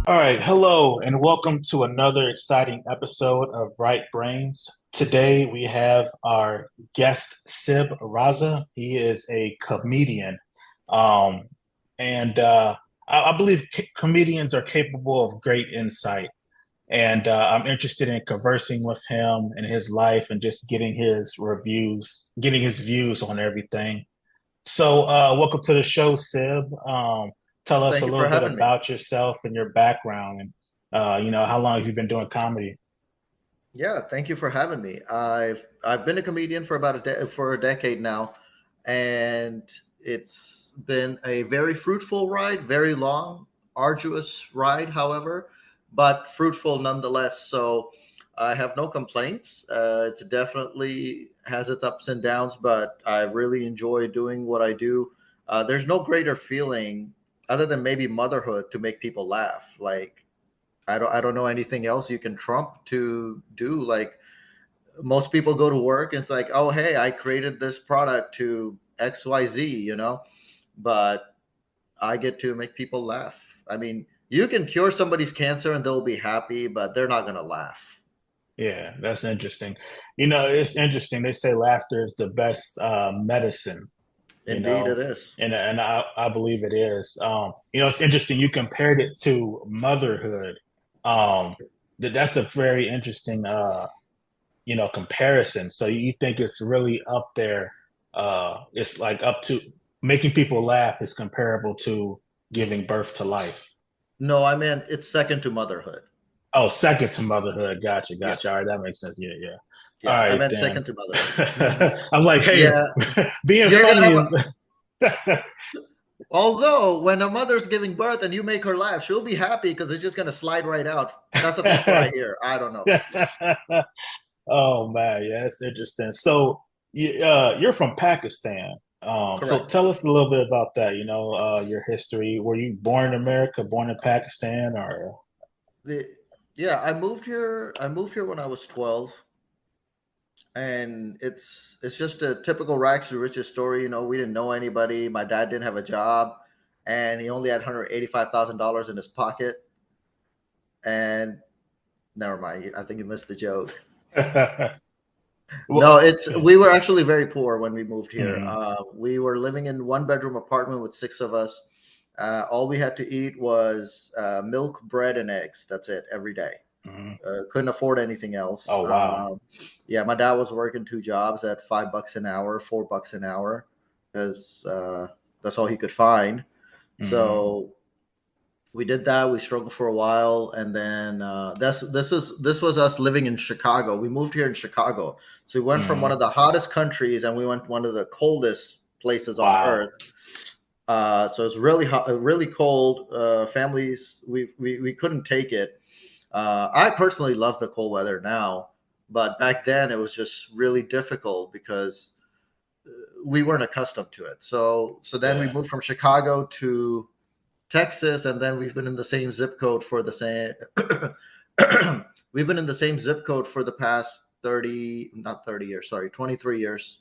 All right, hello, and welcome to another exciting episode of Bright Brains. Today we have our guest, Sib Raza. He is a comedian, um, and I believe comedians are capable of great insight. And I'm interested in conversing with him and his life, and just getting his reviews, getting his views on everything. So, welcome to the show, Sib. Tell us a Thank you for little bit having me. about yourself and your background, and how long have you been doing comedy? Yeah, thank you for having me. I've been a comedian for about a decade now, and it's been a very fruitful ride, very long, arduous ride, however, but fruitful nonetheless. So I have no complaints. It definitely has its ups and downs, but I really enjoy doing what I do. There's no greater feeling other than maybe motherhood to make people laugh. Like I don't know anything else you can trump to do. Like most people go to work and it's like, oh hey, I created this product to XYZ, but I get to make people laugh. I mean, you can cure somebody's cancer and they'll be happy, but they're not gonna laugh. Yeah, that's interesting. It's interesting. They say laughter is the best medicine. You Indeed it know, is. and I believe it is. It's interesting. You compared it to motherhood. Um, that's a very interesting comparison. So you think it's really up there. It's like up to making people laugh is comparable to giving birth to life. No, I mean it's second to motherhood. Oh, second to motherhood. Gotcha, gotcha. All Yes. right, that makes sense. Yeah, yeah. All Yeah, I right, meant then. second to motherhood. Hmm. I'm like, hey, Yeah, being you're gonna funny have is although, when a mother's giving birth and you make her laugh, she'll be happy because it's just gonna slide right out. That's what I hear. I don't know. Oh man, yeah, that's interesting. So you're from Pakistan. So Correct. tell us a little bit about that. Your history. Were you born in America, born in Pakistan, or The Yeah, I moved here. I moved here when I was 12, and it's just a typical rags to riches story. We didn't know anybody. My dad didn't have a job, and he only had $185,000 in his pocket. And never mind. I think you missed the joke. No, well, it's yeah. we were actually very poor when we moved here. Mhm, We were living in one bedroom apartment with six of us. All we had to eat was milk, bread, and eggs. That's it every day. mhm. Couldn't afford anything else. Oh wow. Yeah, my dad was working two jobs at $5 an hour, $4 an hour, because that's all he could find. Mhm, So we did that. We struggled for a while, and then this was us living in Chicago. We moved here in Chicago, so we went from one mhm. of the hottest countries, and we went to one of the coldest places on Wow. earth. So it's really hot, really cold. Families, we couldn't take it. I personally love the cold weather now, but back then it was just really difficult because we weren't accustomed to it. So then we Yeah, moved from Chicago to Texas, and then we've been in the same zip code for the same. We've been in the same zip code for the past 30, not 30 years, sorry, 23 years.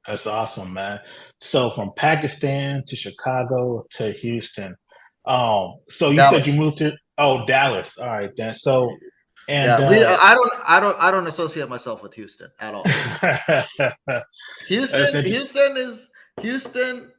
that's awesome, man. So from Pakistan to Chicago to Houston. So you said you Dallas. moved to Dallas. All right, then. So and Yeah, I don't associate myself with Houston at all. that's Houston, interesting. Houston,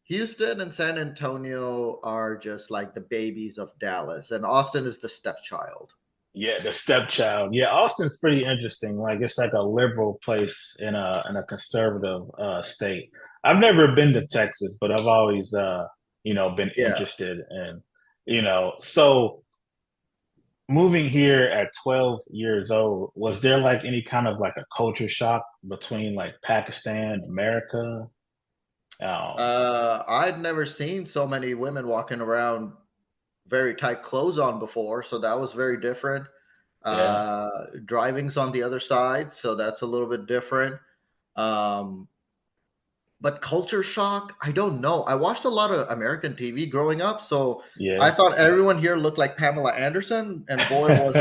Houston and San Antonio are just like the babies of Dallas, and Austin is the stepchild. Yeah, the stepchild. Yeah, Austin's pretty interesting. Like it's like a liberal place in a conservative state. I've never been to Texas, but I've always been Yeah. interested in, so moving here at 12 years old, was there like any kind of like a culture shock between like Pakistan and America? Um, I'd never seen so many women walking around very tight clothes on before, so that was very different. yeah, Driving's on the other side, so that's a little bit different. Um, but culture shock, I don't know. I watched a lot of American TV growing up, so I yeah. thought everyone here looked like Pamela Anderson, and boy, was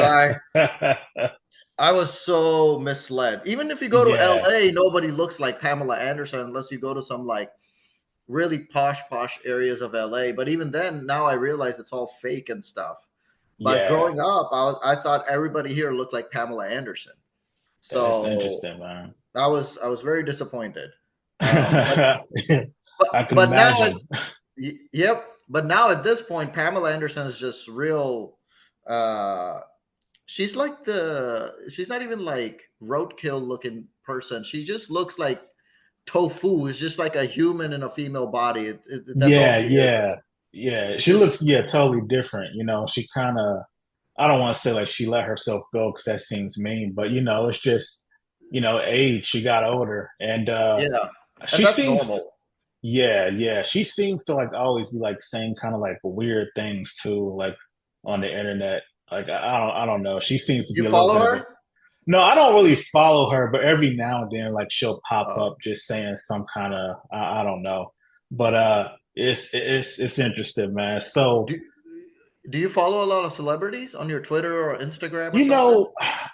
I was so misled. Even if you go to Yeah, LA, nobody looks like Pamela Anderson unless you go to some like really posh areas of LA. But even then, now I realize it's all fake and stuff. But Yeah, growing up, I thought everybody here looked like Pamela Anderson. it's So interesting, man. I was very disappointed. But I can but now imagine. yep. But now at this point, Pamela Anderson is just real. Uh, she's not even like roadkill looking person. She just looks like tofu. Is just like a human in a female body. That's all Yeah, she is. yeah, yeah. It's She looks, just yeah, totally different. She kind of, I don't want to say like she let herself go because that seems mean, but it's just, age. She got older, and yeah, and she that's seems, normal. yeah, yeah. She seems to like always be like saying kind of like weird things too, like on the internet. Like I don't know. She seems to You be a little follow bit of a. her? No, I don't really follow her, but every now and then, like she'll pop up Oh, just saying some kind of I don't know, but it's interesting, man. So do do you follow a lot of celebrities on your Twitter or Instagram or you something? know,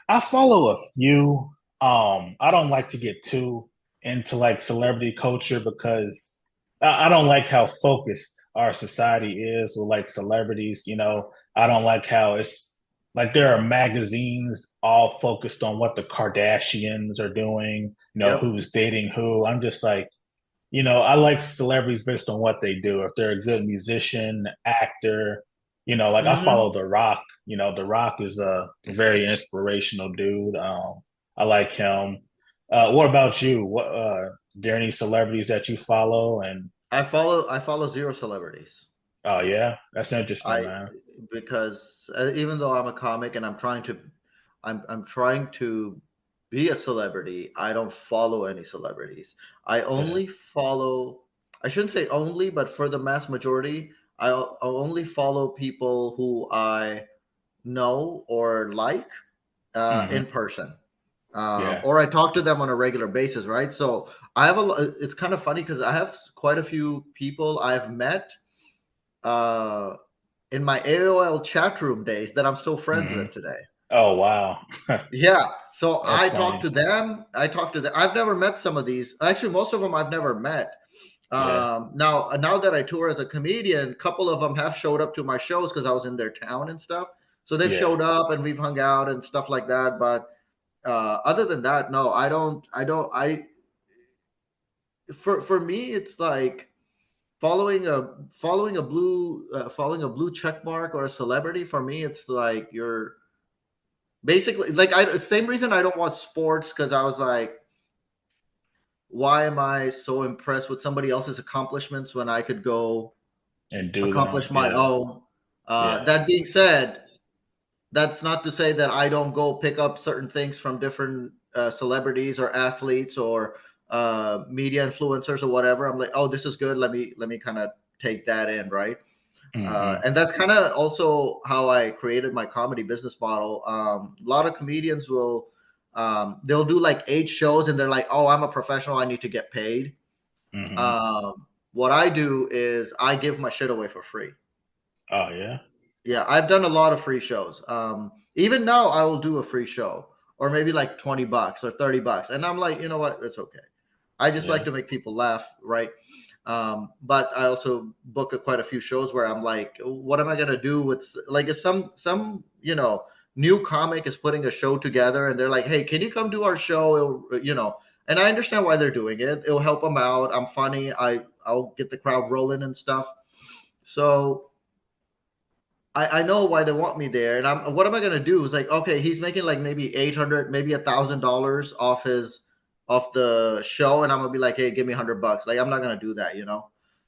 I follow a few. I don't like to get too into like celebrity culture because I don't like how focused our society is with like celebrities. I don't like how it's like there are magazines all focused on what the Kardashians are doing, Yep. who's dating who. I'm just like, I like celebrities based on what they do. If they're a good musician, actor, like I Mm-hmm. follow The Rock. The Rock is a very inspirational dude. I like him. What about you? There any celebrities that you follow? And I follow zero celebrities. oh yeah, that's interesting, I man. because even though I'm a comic and I'm trying to be a celebrity, I don't follow any celebrities. I Yeah. only follow I shouldn't say only, but for the mass majority, I'll only follow people who I know or like Hmm. in person. Yeah. Or I talk to them on a regular basis, right? So I have it's kind of funny because I have quite a few people I've met uh, in my AOL chat room days that I'm still friends Hmm. with today. Oh wow, Yeah. So that's I talk funny. to them. I talk to them. I've never met some of these. Actually, most of them I've never met. Yeah. Now that I tour as a comedian, a couple of them have showed up to my shows because I was in their town and stuff. So they've Yeah. showed up and we've hung out and stuff like that. But other than that, no, I don't. I don't. I for me, it's like following a blue check mark or a celebrity. For me, it's like you're basically like I same reason I don't watch sports because I was like, why am I so impressed with somebody else's accomplishments when I could go And do them. accomplish my Yeah. own? Yeah. That being said, that's not to say that I don't go pick up certain things from different celebrities or athletes or media influencers or whatever. I'm like, oh, this is good. Let me kind of take that in, right? Hmm. And that's kind of also how I created my comedy business model. A lot of comedians will they'll do like 8 shows and they're like, oh, I'm a professional. I need to get paid. Hmm. What I do is I give my shit away for free. Oh yeah. Yeah, I've done a lot of free shows. Even now, I will do a free show or maybe like $20 or $30, and I'm like, you know what? It's okay. I just like Yeah. to make people laugh, right? But I also book quite a few shows where I'm like, what am I gonna do with like if some new comic is putting a show together and they're like, hey, can you come do our show? And I understand why they're doing it. It'll help them out. I'm funny. I'll get the crowd rolling and stuff. So I know why they want me there, and what am I gonna do? It's like, okay, he's making like maybe 800, maybe $1,000 off the show, and I'm gonna be like, hey, give me $100. Like, I'm not gonna do that.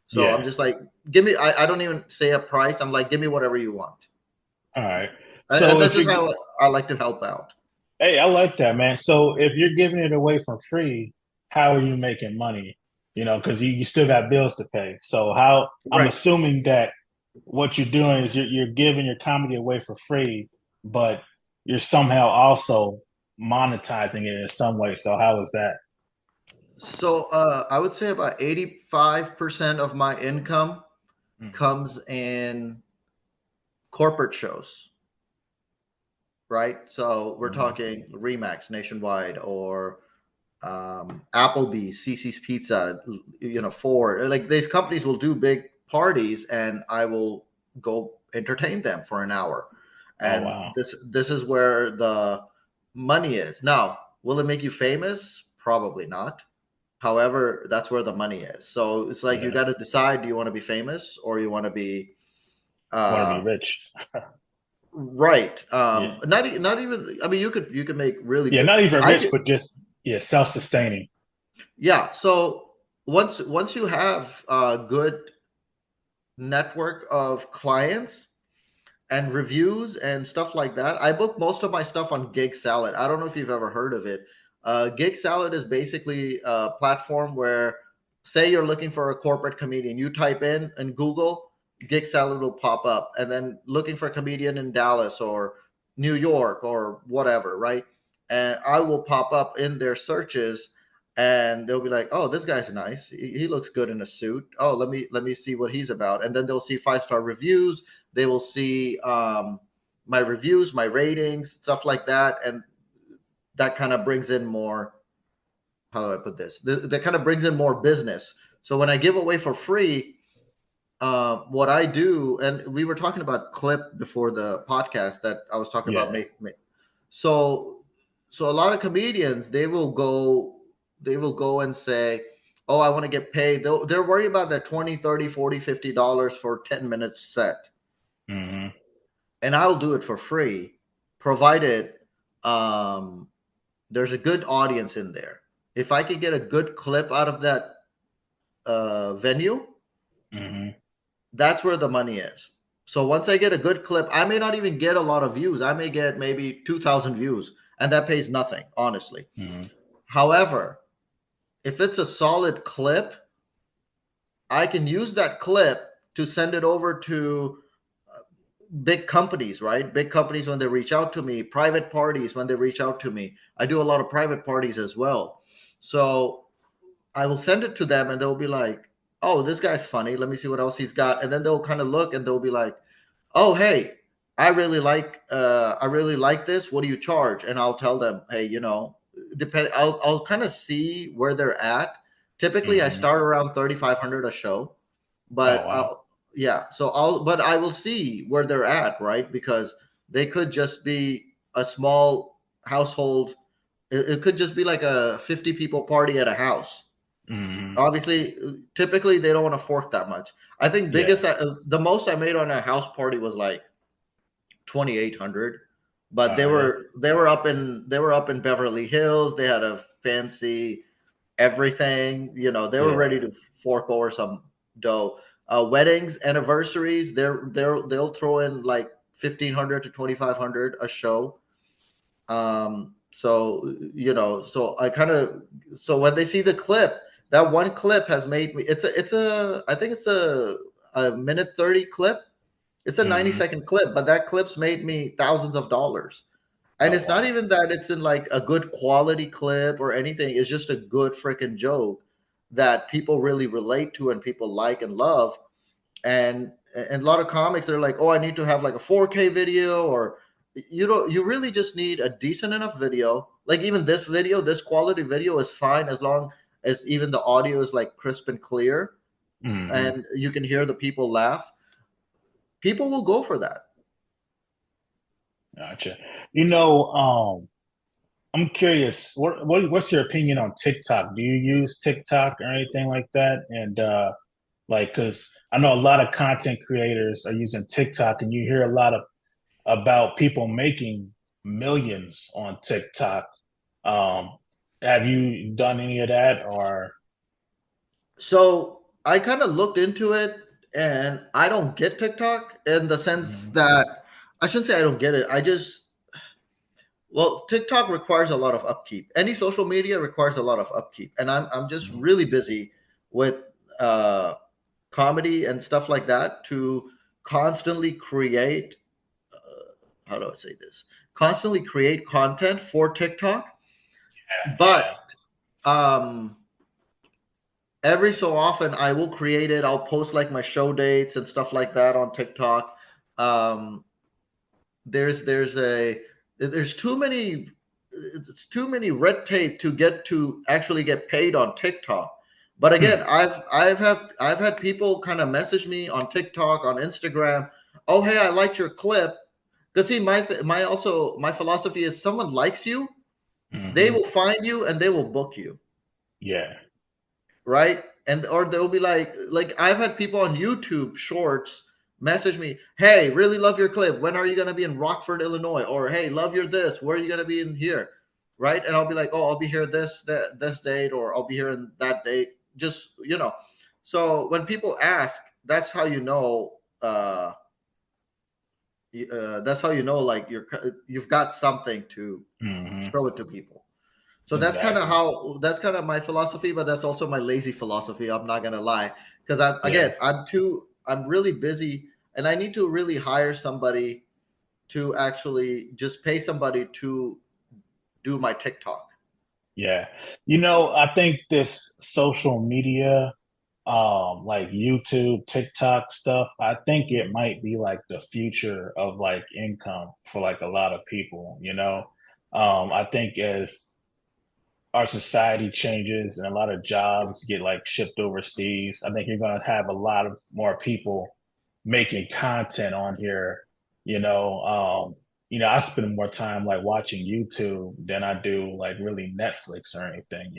So I'm Yeah. just like, give me. I don't even say a price. I'm like, give me whatever you want, All right. and So that's if just you're how I like to help out. Hey, I like that, man. So if you're giving it away for free, how are you making money? Because you still got bills to pay. So how I'm Right. assuming that what you're doing is you're giving your comedy away for free, but you're somehow also monetizing it in some way. So how is that? So I would say about 85% of my income Mhm. comes in corporate shows. Right? So we're Mhm. talking Remax Nationwide or Applebee's, CC's Pizza, Ford. Like these companies will do big parties, and I will go entertain them for an hour. Oh and wow. this is where the money is. Now, will it make you famous? Probably not. However, that's where the money is. So it's like you Yeah. got to decide: do you want to be famous or you want to be Want to be uh, rich. right? Yeah. Not even. I mean, you could make really Yeah, good. not even I rich, could, but just yeah, self-sustaining. yeah. So once you have a good network of clients and reviews and stuff like that. I book most of my stuff on Gig Salad. I don't know if you've ever heard of it. Gig Salad is basically a platform where, say, you're looking for a corporate comedian, you type in Google, Gig Salad will pop up, and then looking for a comedian in Dallas or New York or whatever, right? And I will pop up in their searches, and they'll be like, "Oh, this guy's nice. He looks good in a suit. Oh, let me see what he's about." And then they'll see 5-star reviews, they will see my reviews, my ratings, stuff like that, and that kind of brings in more. How do I put this? That kind of brings in more business. So when I give away for free, what I do, and we were talking about clip before the podcast that I was talking about. Yeah. So, so a lot of comedians they will go and say, "Oh, I want to get paid." They're worried about that 20, 30, 40, $50 for 10 minutes set, Hmm. and I'll do it for free, provided um, there's a good audience in there. If I could get a good clip out of that venue, Hmm. that's where the money is. So once I get a good clip, I may not even get a lot of views. I may get maybe 2,000 views, and that pays nothing, honestly. Hmm. However, if it's a solid clip, I can use that clip to send it over to big companies, right? Big companies when they reach out to me, private parties when they reach out to me. I do a lot of private parties as well. So I will send it to them and they'll be like, "Oh, this guy's funny. Let me see what else he's got." And then they'll kind of look and they'll be like, "Oh, hey, I really like this. What do you charge?" And I'll tell them, "Hey, depend I'll kind of see where they're at. Typically I Hmm. start around 3,500 a show, Oh but wow. yeah, so I will see where they're at, right? Because they could just be a small household. It could just be like a 50 people party at a house. Hmm. Obviously, typically they don't want to fork that much. I think Yeah. the most I made on a house party was like 2,800, but Yeah. they were up in Beverly Hills. They had a fancy everything. They were ready Yeah. to fork over some dough. Weddings, anniversaries, they'll throw in like 1,500 to 2,500 a show. So I kind of, so when they see the clip, that one clip has made me. I think it's a minute 30 clip. It's a 90 Hmm. second clip, but that clip's made me thousands of dollars. And Oh it's not wow. even that it's in like a good quality clip or anything. It's just a good freaking joke that people really relate to and people like and love. And a lot of comics are like, "Oh, I need to have like a 4K video," or you really just need a decent enough video. Like even this video, this quality video is fine as long as even the audio is like crisp and clear Hmm. and you can hear the people laugh. People will go for that. Gotcha. You know, I'm curious. What's your opinion on TikTok? Do you use TikTok or anything like that? And like, because I know a lot of content creators are using TikTok, and you hear a lot of about people making millions on TikTok. Um, have you done any of that, or? So I kind of looked into it, and I don't get TikTok in the sense Mhm. that I shouldn't say I don't get it. Well, TikTok requires a lot of upkeep. Any social media requires a lot of upkeep, and I'm just Mhm. really busy with uh, comedy and stuff like that to constantly create. How do I say this? Constantly create content for TikTok, Yeah. but um, every so often I will create it. I'll post like my show dates and stuff like that on TikTok. Um, there's there's a there's too many it's too many red tape to get to actually get paid on TikTok. But Yeah. again, I've had people kind of message me on TikTok, on Instagram. "Oh, hey, I liked your clip. Because see, my philosophy is someone likes you, they Hmm. will find you and they will book you, Yeah. right? And or they'll be like I've had people on YouTube Shorts message me, "Hey, really love your clip. When are you gonna be in Rockford, Illinois?" Or "Hey, love your this. Where are you gonna be in here?" Right? And I'll be like, "Oh, I'll be here this date, or I'll be here in that date." Just So when people ask, that's how you know. That's how you know, like you've got something to Hmm. show it to people. So Exactly. that's kind of my philosophy, but that's also my lazy philosophy. I'm not gonna lie, because Yeah. I'm really busy, and I need to really hire somebody to actually just pay somebody to do my TikTok. Yeah. I think this social media, like YouTube, TikTok stuff, I think it might be like the future of like income for like a lot of people. I think as our society changes and a lot of jobs get like shipped overseas, I think you're going to have a lot of more people making content on here. You know, I spend more time like watching YouTube than I do like really Netflix or anything.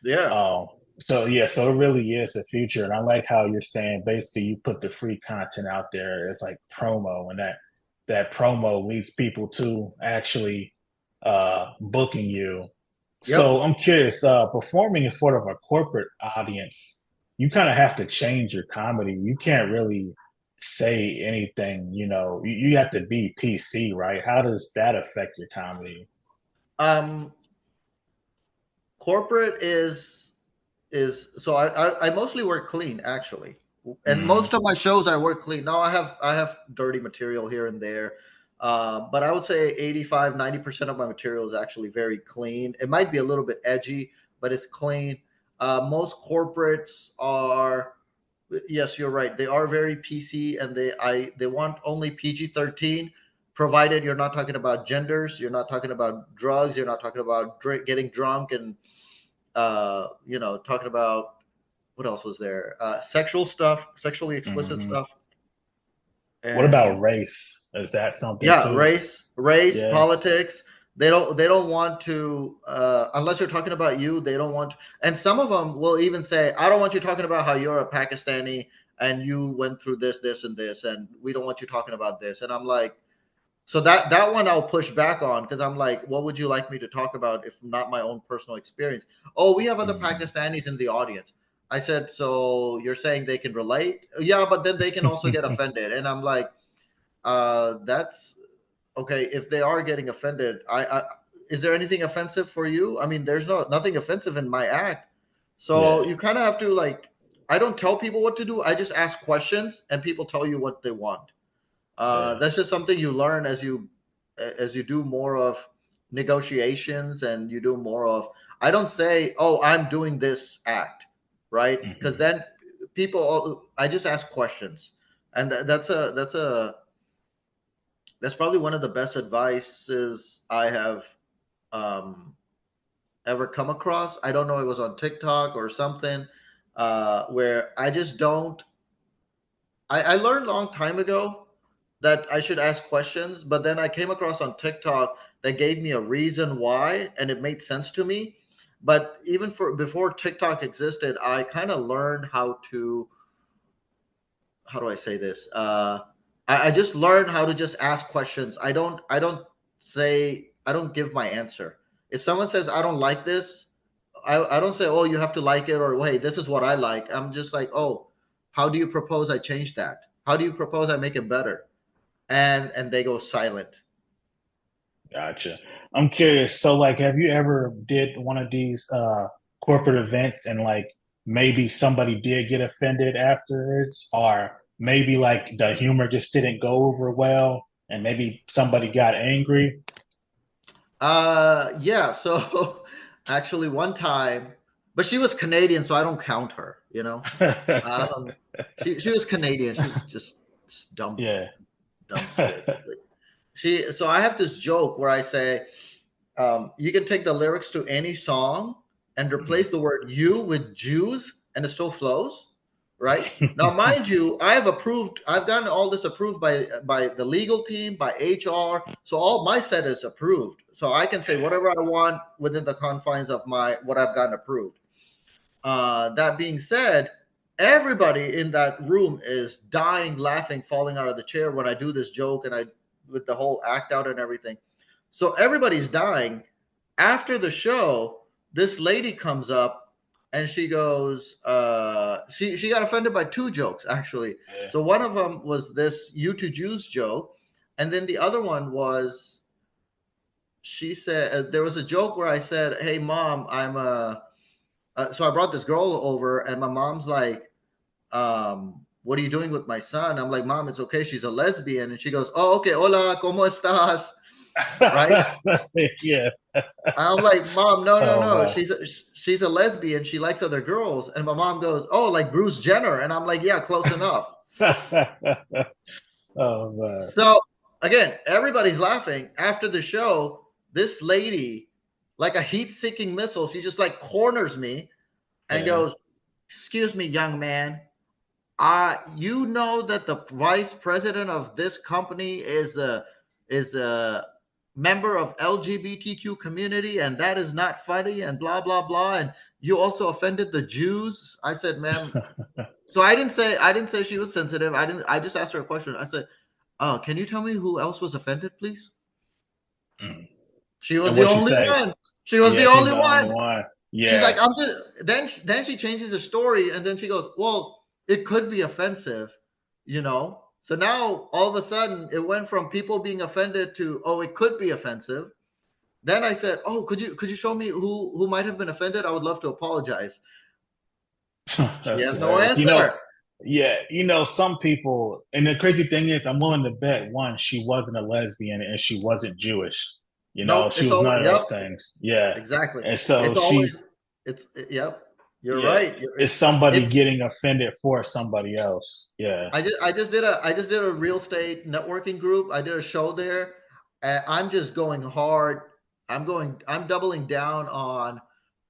Yeah. Um, so yeah, so it really is the future, and I like how you're saying basically you put the free content out there as like promo, and that promo leads people to actually booking you. Yep. So I'm curious, performing in front of a corporate audience, you kind of have to change your comedy. You can't really say anything. You have to be PC, right? How does that affect your comedy? Um, corporate is so I mostly work clean actually, and most Hmm. of my shows I work clean. Now I have dirty material here and there, but I would say 85-90% of my material is actually very clean. It might be a little bit edgy, but it's clean. Most corporates are, yes, you're right. They are very PC, and they want only PG-13, provided you're not talking about genders, you're not talking about drugs, you're not talking about getting drunk and talking about what else was there? Sexual stuff, sexually explicit Hmm. stuff, What and about race? Is that something yeah, too? race, Yeah. politics. They don't want to unless you're talking about you. They don't want. And some of them will even say, "I don't want you talking about how you're a Pakistani and you went through this, and this, and we don't want you talking about this." And I'm like, so that one I'll push back on because I'm like, what would you like me to talk about if not my own personal experience? Oh, we have other Hmm. Pakistanis in the audience. I said, so you're saying they can relate? Yeah, but then they can also get offended. And I'm like, that's okay. If they are getting offended, I is there anything offensive for you? I mean, there's nothing offensive in my act. So Yeah. you kind of have to like, I don't tell people what to do. I just ask questions and people tell you what they want. Yeah. That's just something you learn as you do more of negotiations and you do more of. I don't say, "Oh, I'm doing this act," right? Because Hmm. then I just ask questions, and that's probably one of the best advices I have um, ever come across. I don't know, it was on TikTok or something, where I just don't. I learned a long time ago that I should ask questions, but then I came across on TikTok that gave me a reason why, and it made sense to me. But even for before TikTok existed, I kind of learned how do I say this? I just learned how to just ask questions. I don't give my answer. If someone says I don't like this, I don't say, oh, you have to like it, or hey, this is what I like. I'm just like, oh, how do you propose I change that? How do you propose I make it better? And they go silent. Gotcha. I'm curious. So, like, have you ever did one of these corporate events and like maybe somebody did get offended afterwards, or maybe like the humor just didn't go over well, and maybe somebody got angry? Yeah. So actually, one time, but she was Canadian, so I don't count her. Um, she was Canadian. She was just Yeah. dumb shit. So I have this joke where I say, you can take the lyrics to any song and replace the word "you" with "Jews," and it still flows. right? Now, mind you, I've gotten all this approved by the legal team, by HR. So all my set is approved. So I can say whatever I want within the confines of my what I've gotten approved. That being said, everybody in that room is dying, laughing, falling out of the chair when I do this joke and I with the whole act out and everything. So everybody's dying. After the show, this lady comes up and she goes, she got offended by two jokes actually. Yeah. So one of them was this "you two Jews" joke, and then the other one was she said there was a joke where I said, "Hey mom, I'm a." So I brought this girl over, and my mom's like, "What are you doing with my son?" I'm like, "Mom, it's okay. She's a lesbian." And she goes, "Oh, okay. Hola, cómo estás?" Right? Yeah. I'm like, "Mom, no, no, Oh no. man. She's a lesbian. She likes other girls." And my mom goes, "Oh, like Bruce Jenner." And I'm like, "Yeah, close enough." Oh man. So again, everybody's laughing. After the show, this lady, like a heat-seeking missile, she just like corners me and Yeah. goes, "Excuse me, young man. You know that the vice president of this company is a member of LGBTQ community, and that is not funny, and blah blah blah. And you also offended the Jews." I said, "Ma'am." So I didn't say she was sensitive. I didn't. I just asked her a question. I said, can you tell me who else was offended, please?" Mm. She was And the what she only say? one. She was the Yeah, she's only the only one. one. She's Yeah. like, "I'm just." Then she changes her story, and then she goes, "Well, it could be offensive, you know." So now all of a sudden, it went from people being offended to, "Oh, it could be offensive." Then I said, "Oh, could you show me who might have been offended? I would love to apologize." She That's has no hilarious. You know, answer. yeah, some people, and the crazy thing is, I'm willing to bet one, she wasn't a lesbian and she wasn't Jewish. Nope. She It's was all. none of those Yep. things. Yeah. Exactly. And so It's always. It's. Yep. You're yeah, right. it's somebody It's getting offended for somebody else. Yeah. I just did a real estate networking group. I did a show there. I'm just going hard. I'm doubling down on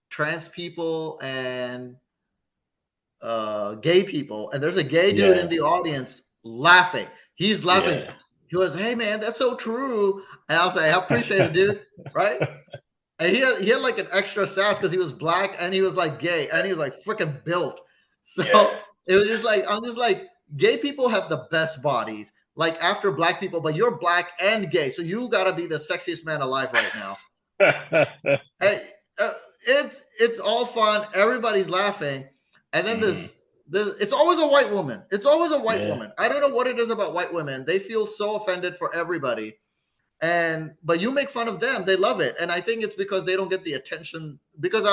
trans people and gay people. And there's a gay dude in Yeah. the audience laughing. He's laughing. Yeah. He was, "Hey man, that's so true." And I was like, "I appreciate it, dude." Right? And he had like an extra sass because he was black and he was like gay and he was like freaking built. Yeah. So it was just like I'm just like gay people have the best bodies, like after black people, but you're black and gay, so you gotta be the sexiest man alive right now. Hey, it's all fun. Everybody's laughing, and then Mhm. this it's always a white woman. It's always a white Yeah. woman. I don't know what it is about white women. They feel so offended for everybody, and but you make fun of them, they love it. And I think it's because they don't get the attention because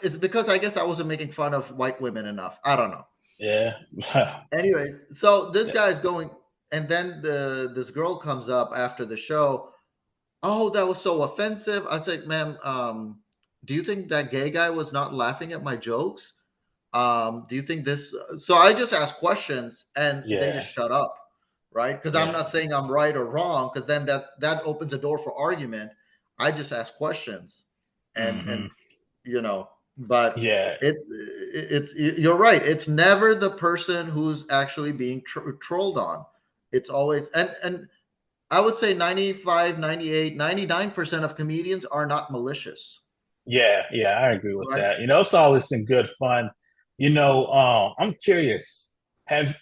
it's because I guess I wasn't making fun of white women enough. I don't know. Yeah. Anyways, so this guy's going, and then this girl comes up after the show. "Oh, that was so offensive." I said, "Ma'am, do you think that gay guy was not laughing at my jokes? Do you think this?" So I just ask questions, and they Yeah. just shut up, right? Because I'm Yeah. not saying I'm right or wrong, because then that opens a door for argument. I just ask questions, and Hmm. you know, but Yeah. you're right. It's never the person who's actually being trolled on. It's always and I would say 95, 98, 99% of comedians are not malicious, Yeah, yeah, I agree with right? that. It's all this in good fun. I'm curious. Have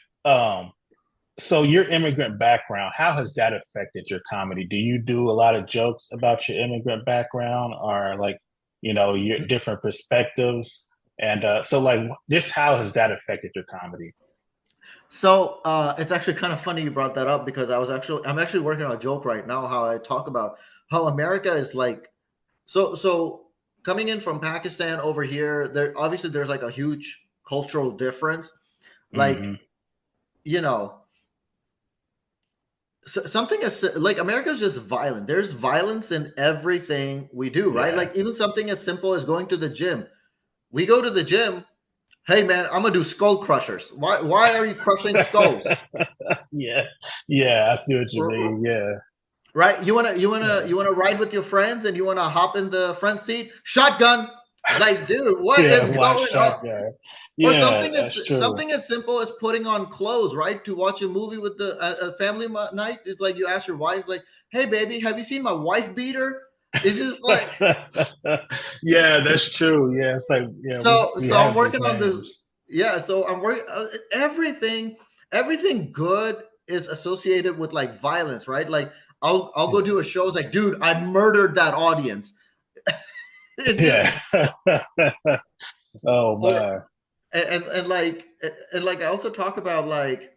so your immigrant background, how has that affected your comedy? Do you do a lot of jokes about your immigrant background or like, your different perspectives? And so like this, how has that affected your comedy? So it's actually kind of funny you brought that up because I'm actually working on a joke right now how I talk about how America is like so coming in from Pakistan over here. There's like a huge cultural difference. Like Hmm. you know something as like America's just violent. There's violence in everything we do, right? Yeah. Like even something as simple as going to the gym. We go to the gym. "Hey man, I'm gonna do skull crushers." Why are you crushing skulls? Yeah. Yeah, I see what you R- r- mean. Yeah. Right? You wanna you Yeah. wanna you wanna ride with your friends and you wanna hop in the front seat? Shotgun. Like, dude, what Yeah, is watch going on? junkyard. Or Yeah, that's true. something as simple as putting on clothes, right? To watch a movie with the a family night. It's like you ask your wife, like, "Hey, baby, have you seen my wife beater?" It's just like Yeah, that's true. Yeah, it's like yeah, we so. I'm have working on this. nicknames. Yeah, so I'm working everything. Everything good is associated with like violence, right? Like I'll go Yeah, do a show. It's like, dude, I murdered that audience. It's just yeah. Oh or man. and like I also talk about like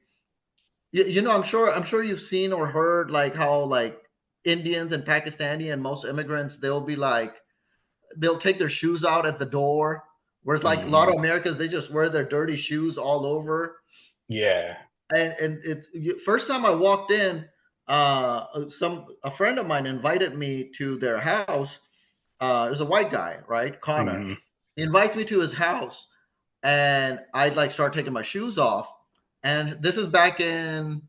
you know, I'm sure you've seen or heard like how like Indians and Pakistani and most immigrants they'll take their shoes out at the door, whereas like a lot Hmm. of Americans they just wear their dirty shoes all over. Yeah. And first time I walked in, some a friend of mine invited me to their house. It was a white guy, right, Connor. Hmm. He invites me to his house, and I'd like start taking my shoes off. And this is back in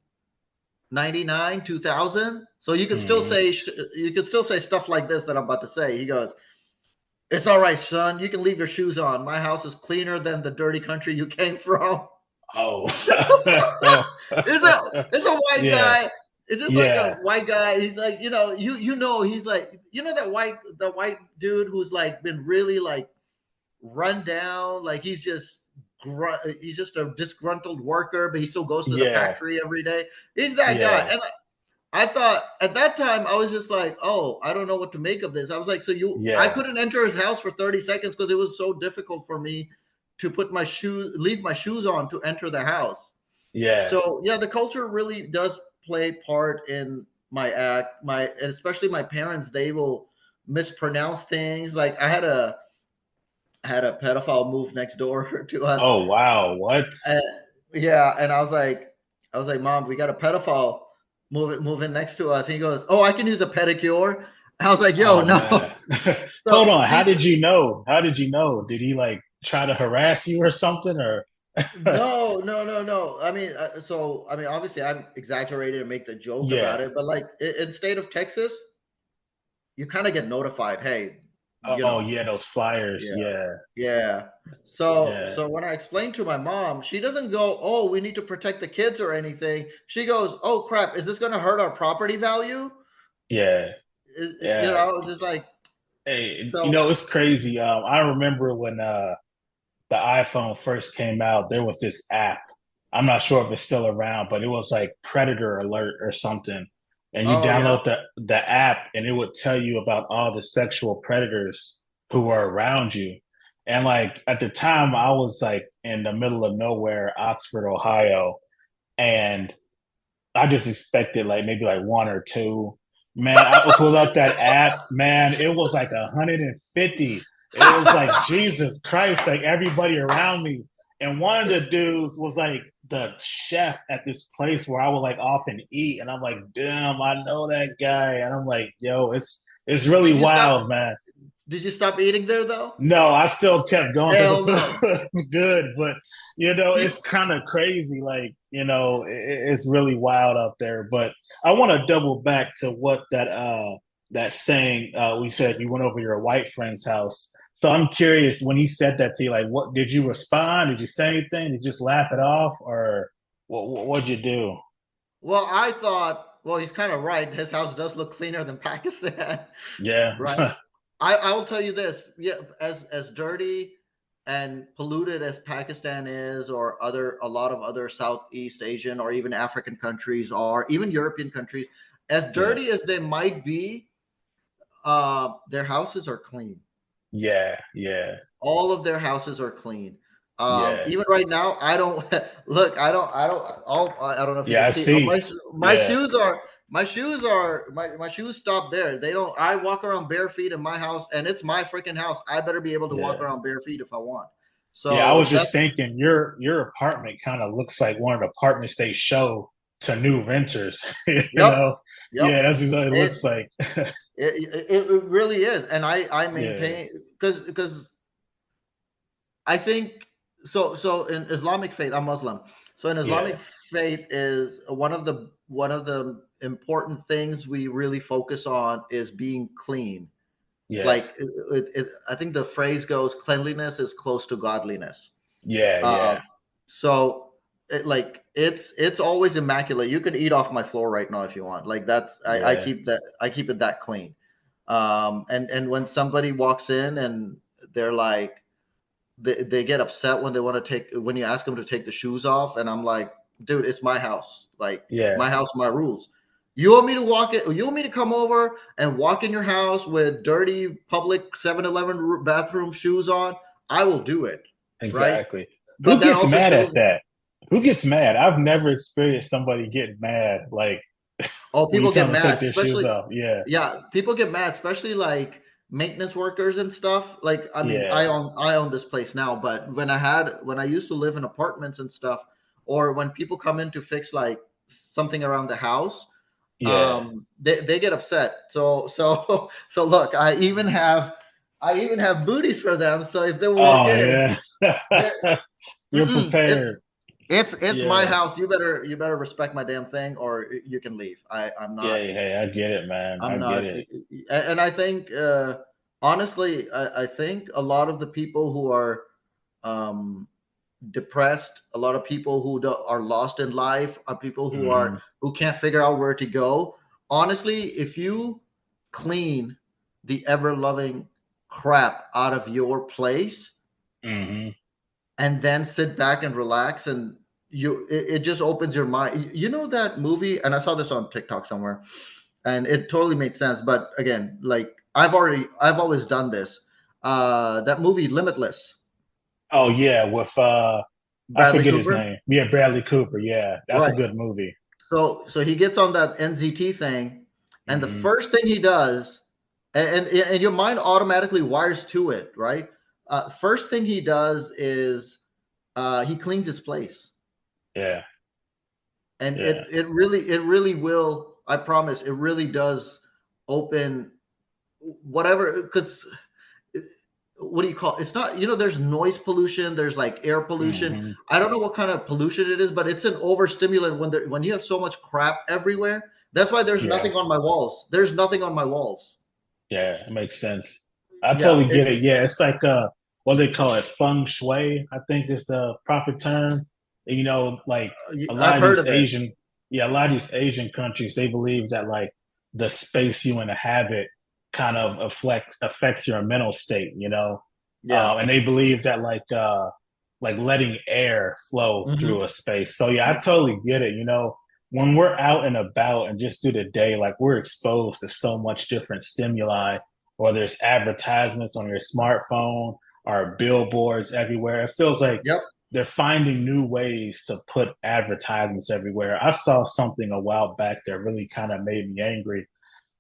99, 2000. So Hmm. you could still say stuff like this that I'm about to say. He goes, "It's all right, son. You can leave your shoes on. My house is cleaner than the dirty country you came from." Oh. It's a white Yeah. guy. It's just like a Yeah. white guy. He's like, you know, he's like, that white dude who's like been really like run down. Like he's just a disgruntled worker, but he still goes to the Yeah. factory every day. He's that guy. Yeah. And I thought at that time I was just like, oh, I don't know what to make of this. I was like, I Yeah. couldn't enter his house for 30 seconds because it was so difficult for me to leave my shoes on to enter the house. Yeah. So yeah, the culture really does play part in my act. Especially my parents, they will mispronounce things. Like I had a pedophile move next door to us. Oh wow. What? And, yeah, and I was like, Mom, we got a pedophile moving next to us. And he goes, Oh, I can use a pedicure. I was like, Yo, Oh no. man. Hold So on. How she's did you know? How did you know? Did he like try to harass you or something or no, no, no, no. I mean, obviously, I'm exaggerating and make the joke about Yeah. it, but like in state of Texas, you kind of get notified. Hey, Oh yeah, those flyers. yeah, Yeah. yeah. So Yeah. so when I explained to my mom, she doesn't go, "Oh, we need to protect the kids or anything." She goes, "Oh crap, is this going to hurt our property value?" Yeah. Yeah. It's just like Hey, so. it's crazy. I remember when the iPhone first came out, there was this app. I'm not sure if it's still around, but it was like Predator Alert or something. And you Oh yeah. download the app and it would tell you about all the sexual predators who were around you. And like at the time I was like in the middle of nowhere, Oxford, Ohio, and I just expected like maybe like one or two. Man, I pulled up that app, man, it was like 150. It was like Jesus Christ, like everybody around me. And one of the dudes was like the chef at this place where I would like often eat. And I'm like, damn, I know that guy. And I'm like, yo, it's really Did you stop? wild, man. Did you stop eating there though? No, I still kept going because Hell the no. food was good, but See, it's kind of crazy. Like, it's really wild out there. But I want to double back to what that saying we said you went over your white friend's house. So I'm curious when he said that to you, like, what did you respond? Did you say anything? Did you just laugh it off, or what'd you do? well, I thought, well, he's kind of right. His house does look cleaner than Pakistan, Yeah, right? I will tell you this, yeah, as dirty and polluted as Pakistan is, or a lot of other Southeast Asian or even African countries are, even European countries, as yeah, dirty as they might be, their houses are clean. yeah, yeah, All of their houses are clean. yeah, Even right now, I don't look. I don't know if you yeah. can I see. see. My Yeah, shoes are my shoes stop there. They don't. I walk around bare feet in my house, and it's my freaking house. I better be able to walk yeah. around bare feet if I want. Yeah, I was So that's just thinking your apartment kind of looks like one of the apartments they show to new renters. you yep, know? yep. Yeah, that's what it It looks like. it really is, and I Yeah, maintain because I think so. So in Islamic faith, I'm Muslim. So in yeah, Islamic faith is one of the important things we really focus on is being clean. Yeah. Like I think the phrase goes, "Cleanliness is close to godliness." Yeah. Yeah. Um, so it's always immaculate. You could eat off my floor right now if you want. Like that's Yeah. I keep it that clean. And when somebody walks in and they're like they get upset when they want to take when you ask them to take the shoes off, and I'm like, dude, it's my house. Like Yeah. my house, my rules. You want me to walk it? You want me to come over and walk in your house with dirty public 7-Eleven bathroom shoes on? I will do it, right? Exactly. Who But that gets also mad shows. at that? Who gets mad? I've never experienced somebody getting mad like Oh, when you people tell get them to take mad, their shoes especially off. Yeah. yeah, people get mad, especially like maintenance workers and stuff. Like, I mean, Yeah. I own this place now, but when I used to live in apartments and stuff, or when people come in to fix like something around the house, Yeah. they get upset. So look, I even have booties for them. So if they walk Oh in, yeah. they're You're it's prepared. it's my Yeah. house. You better respect my damn thing, or you can leave. I'm Yeah. not. Hey, I get it, man. I I'm get not. it. And I think honestly, I think a lot of the people who are um, depressed, a lot of people who are lost in life, are people Hmm. who can't figure out where to go. Honestly, if you clean the ever loving crap out of your place Hmm. and then sit back and relax, and it just opens your mind. You know that movie, and I saw this on TikTok somewhere, and it totally made sense. But again, like I've always done this. That movie Limitless, Oh yeah, with I Bradley forget his Cooper, name. Yeah, Bradley Cooper. Yeah, that's a right? good movie. So he gets on that NZT thing, and the Hmm. first thing he does, and your mind automatically wires to it, right? First thing he does is he cleans his place, Yeah. and Yeah. it really will. I promise, it really does open whatever, because what do you call it's not, there's noise pollution, there's like air pollution. Hmm. I don't know what kind of pollution it is, but it's an overstimulant when you have so much crap everywhere. That's why there's Yeah. nothing on my walls. There's nothing on my walls. Yeah. It makes sense. I Yeah, totally get it. Yeah, it's like what they call it, feng shui, I think is the proper term. Like a lot I've of heard these of it. Asian, yeah, a lot of these Asian countries, they believe that like the space you inhabit kind of affects your mental state. Yeah. And they believe that like letting air flow through Hmm. a space. So yeah, I totally get it. When we're out and about and just through the day, like we're exposed to so much different stimuli, whether it's advertisements on your smartphone or billboards everywhere. It feels like Yep. they're finding new ways to put advertisements everywhere. I saw something a while back that really kind of made me angry.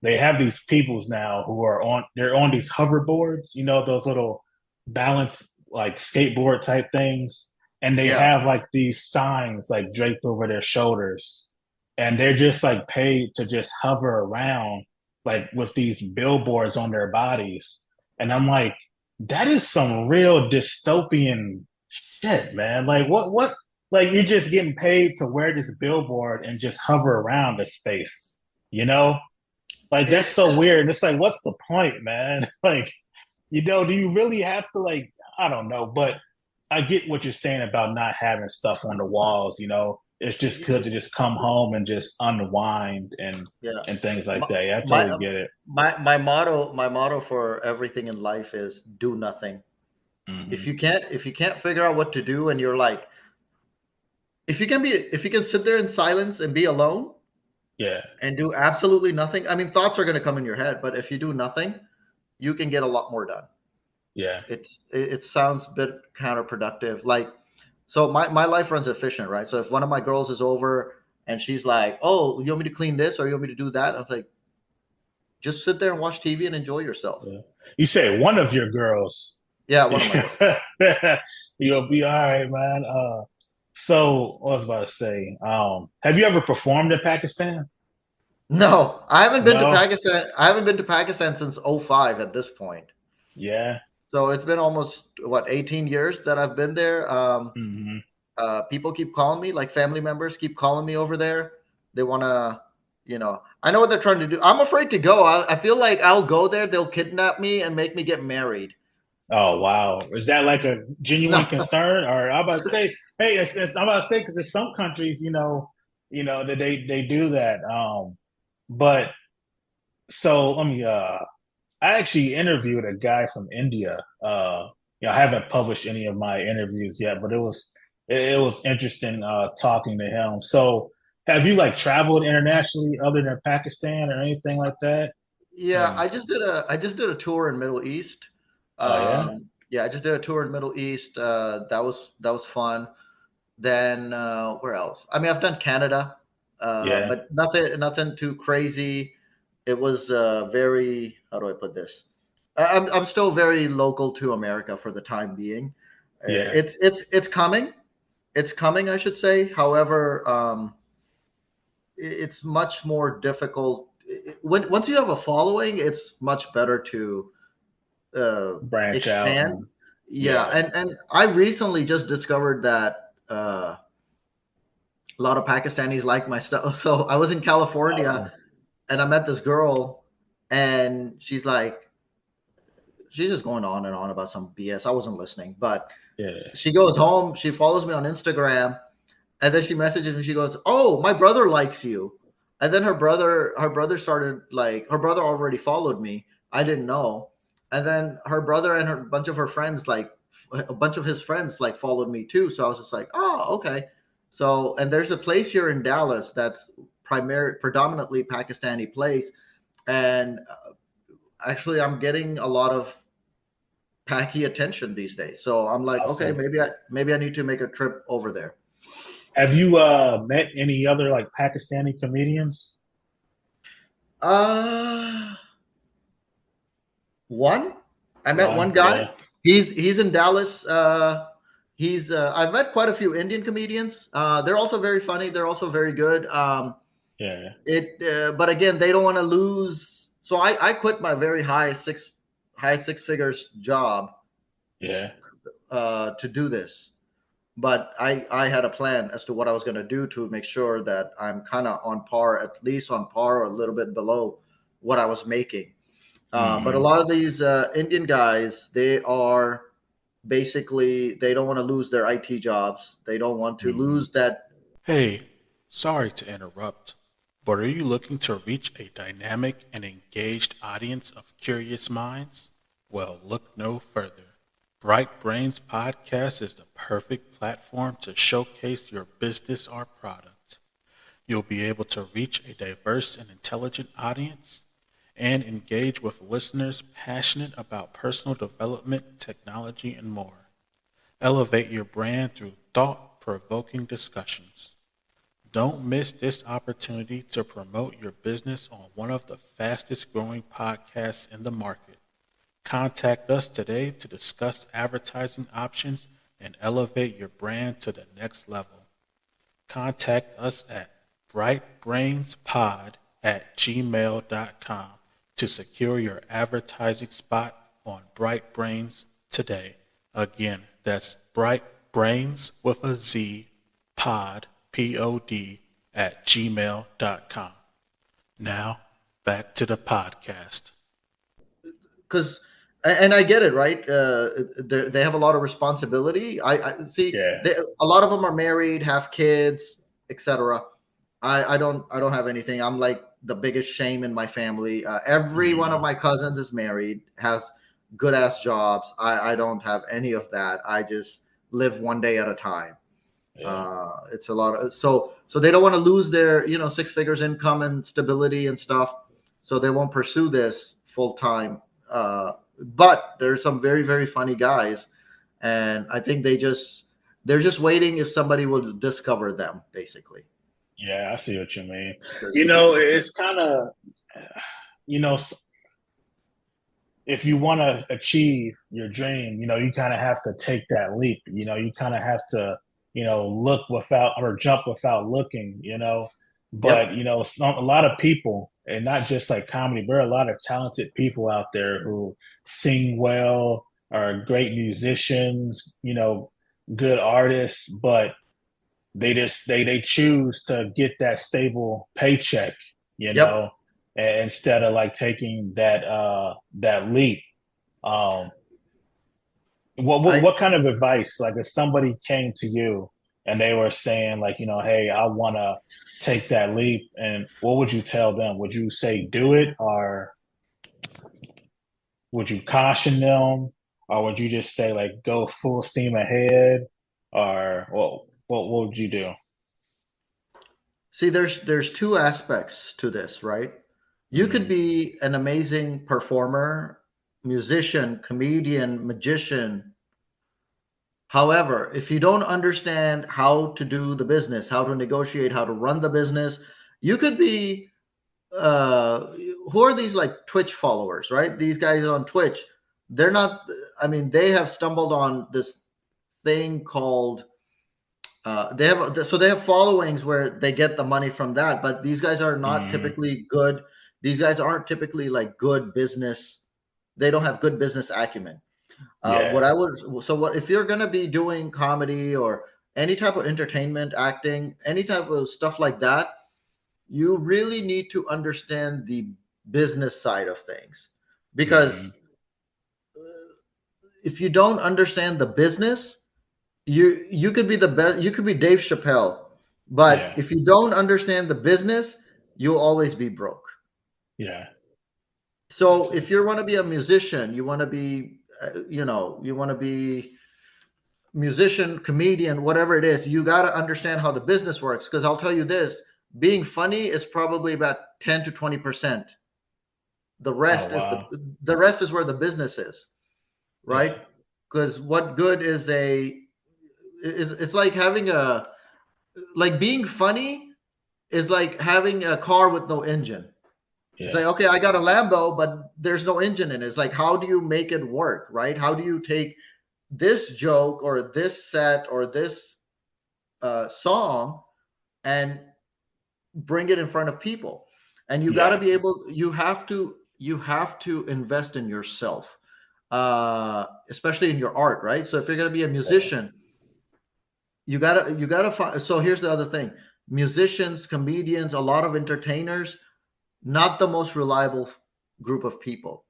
They have these peoples now who are they're on these hoverboards, those little balance like skateboard type things. And they Yeah. have like these signs like draped over their shoulders. And they're just like paid to just hover around like with these billboards on their bodies. And I'm like, that is some real dystopian shit, man. Like what like you're just getting paid to wear this billboard and just hover around the space, you know? Like that's It's so weird. It's like, what's the point, man? Like, do you really have to like? I don't know, but I get what you're saying about not having stuff on the walls. It's just good to just come home and just unwind yeah. and things like My that. Yeah, I totally my get it. my motto for everything in life is do nothing. Hmm. If you can't figure out what to do, and you're like, if you can sit there in silence and be alone Yeah, and do absolutely nothing. I mean, thoughts are going to come in your head, but if you do nothing, you can get a lot more done. yeah, It sounds a bit counterproductive. Like, so my life runs efficient, right? So if one of my girls is over and she's like, "Oh, you want me to clean this or you want me to do that?" I was like, "Just sit there and watch TV and enjoy yourself." yeah. You say one of your girls. Yeah, one of my girls. You'll be all right, man. So what was I about to say? Have you ever performed in Pakistan? No, I haven't been to No. Pakistan. I haven't been to Pakistan since '05 at this point. Yeah. So it's been almost what 18 years that I've been there. Hmm. People keep calling me, like family members keep calling me over there. They want to. I know what they're trying to do. I'm afraid to go. I feel like I'll go there, they'll kidnap me and make me get married. Oh wow, is that like a genuine No. concern? Or I'm about to say, hey, I'm about to say because in some countries, that they do that. But so let me. I actually interviewed a guy from India. I haven't published any of my interviews yet, but it was interesting talking to him. So, have you like traveled internationally other than Pakistan or anything like that? Yeah, And I just did a tour in Middle East. oh yeah, Yeah, I just did a tour in Middle East. That was fun. Then where else? I mean, I've done Canada, yeah, but nothing too crazy. It was very, how do I put this? I'm still very local to America for the time being. yeah. It's coming. It's coming, I should say. However, it's much more difficult when once you have a following. It's much better to uh, Branch out expand. and Yeah, yeah, and I recently just discovered that a lot of Pakistanis like my stuff. So I was in California awesome. and I met this girl, and she's just going on and on about some BS. I wasn't listening, but Yeah, she goes home. She follows me on Instagram, and then she messages me. She goes, "Oh, my brother likes you." And then her brother started, like, her brother already followed me. I didn't know. And then her brother and a bunch of her friends, like a bunch of his friends, like followed me too. So I was just like, oh, okay. So, and there's a place here in Dallas that's predominantly Pakistani place, and actually I'm getting a lot of Paki attention these days. So I'm like, okay, awesome. maybe I need to make a trip over there. Have you met any other like Pakistani comedians? Uh One, I met one One, guy. yeah, He's in Dallas. He's I've met quite a few Indian comedians. They're also very funny. They're also very good. yeah, But again, they don't want to lose. So I quit my very high six figures job yeah. to do this. But I had a plan as to what I was going to do to make sure that I'm kind of on par, at least on par, or a little bit below what I was making. But a Hmm. lot of these Indian guys, they don't want to lose their IT jobs. They don't want to Hmm. lose that. Hey, sorry to interrupt, but are you looking to reach a dynamic and engaged audience of curious minds? Well, look no further. Bright Brains Podcast is the perfect platform to showcase your business or product. You'll be able to reach a diverse and intelligent audience and engage with listeners passionate about personal development, technology, and more. Elevate your brand through thought-provoking discussions. Don't miss this opportunity to promote your business on one of the fastest growing podcasts in the market. Contact us today to discuss advertising options and elevate your brand to the next level. Contact us at brightbrainspod@gmail.com to secure your advertising spot on Bright Brains today. Again, that's Bright Brains with a Z pod pod at gmail.com. Now, back to the podcast. Because and I get it, right? They have a lot of responsibility. I see. Yeah. A lot of them are married, have kids, etc. I don't have anything. I'm like the biggest shame in my family. Every one of Hmm. my cousins is married, has good ass jobs. I don't have any of that. I just live one day at a time. Yeah. It's a lot of, so they don't want to lose their, six figures income and stability and stuff. So they won't pursue this full time. But there's some very, very funny guys, and I think they're just waiting if somebody will discover them, basically. Yeah, I see what you mean. Because It's kind of, you know, if you want to achieve your dream, you kind of have to take that leap. You kind of have to, look without or jump without looking. But, yep, a lot of people, and not just like comedy, there are a lot of talented people out there who sing well, are great musicians, good artists, but they choose to get that stable paycheck, you Yep. know, and instead of like taking that leap. Um, I what kind of advice, like if somebody came to you and they were saying like, hey, I want to take that leap, and what would you tell them? Would you say do it, or would you caution them, or would you just say like go full steam ahead, or what would you do? see there's two aspects to this, right? You could Mm, be an amazing performer, musician, comedian, magician. However, if you don't understand how to do the business, how to negotiate, how to run the business, you could be uh who are these like Twitch followers, right? These guys on Twitch, they're not, I mean, they have stumbled on this thing called they have followings where they get the money from that, but these guys are not mm, typically good. These guys aren't typically like good business. They don't have good business acumen. yeah. What I would so what if you're going to be doing comedy or any type of entertainment, acting, any type of stuff like that, you really need to understand the business side of things, because Mm, if you don't understand the business, you could be the best, you could be Dave Chappelle, but yeah. if you don't understand the business, you'll always be broke. Yeah. So if you want to be a musician, you want to be you want to be musician, comedian, whatever it is, you got to understand how the business works, because I'll tell you this, being funny is probably about 10 to 20%. The Oh rest is wow. the rest is where the business is, Yeah. right? Because what good is it's like having a, like being funny is like having a car with no engine. It's Yeah. like, okay, I got a Lambo, but there's no engine in it. It's like, how do you make it work, right? How do you take this joke or this set or this song and bring it in front of people? And you got to Yeah. be able, you have to invest in yourself, especially in your art, right? So if you're going to be a Yeah. musician, you gotta find. So here's the other thing: musicians, comedians, a lot of entertainers, not the most reliable group of people,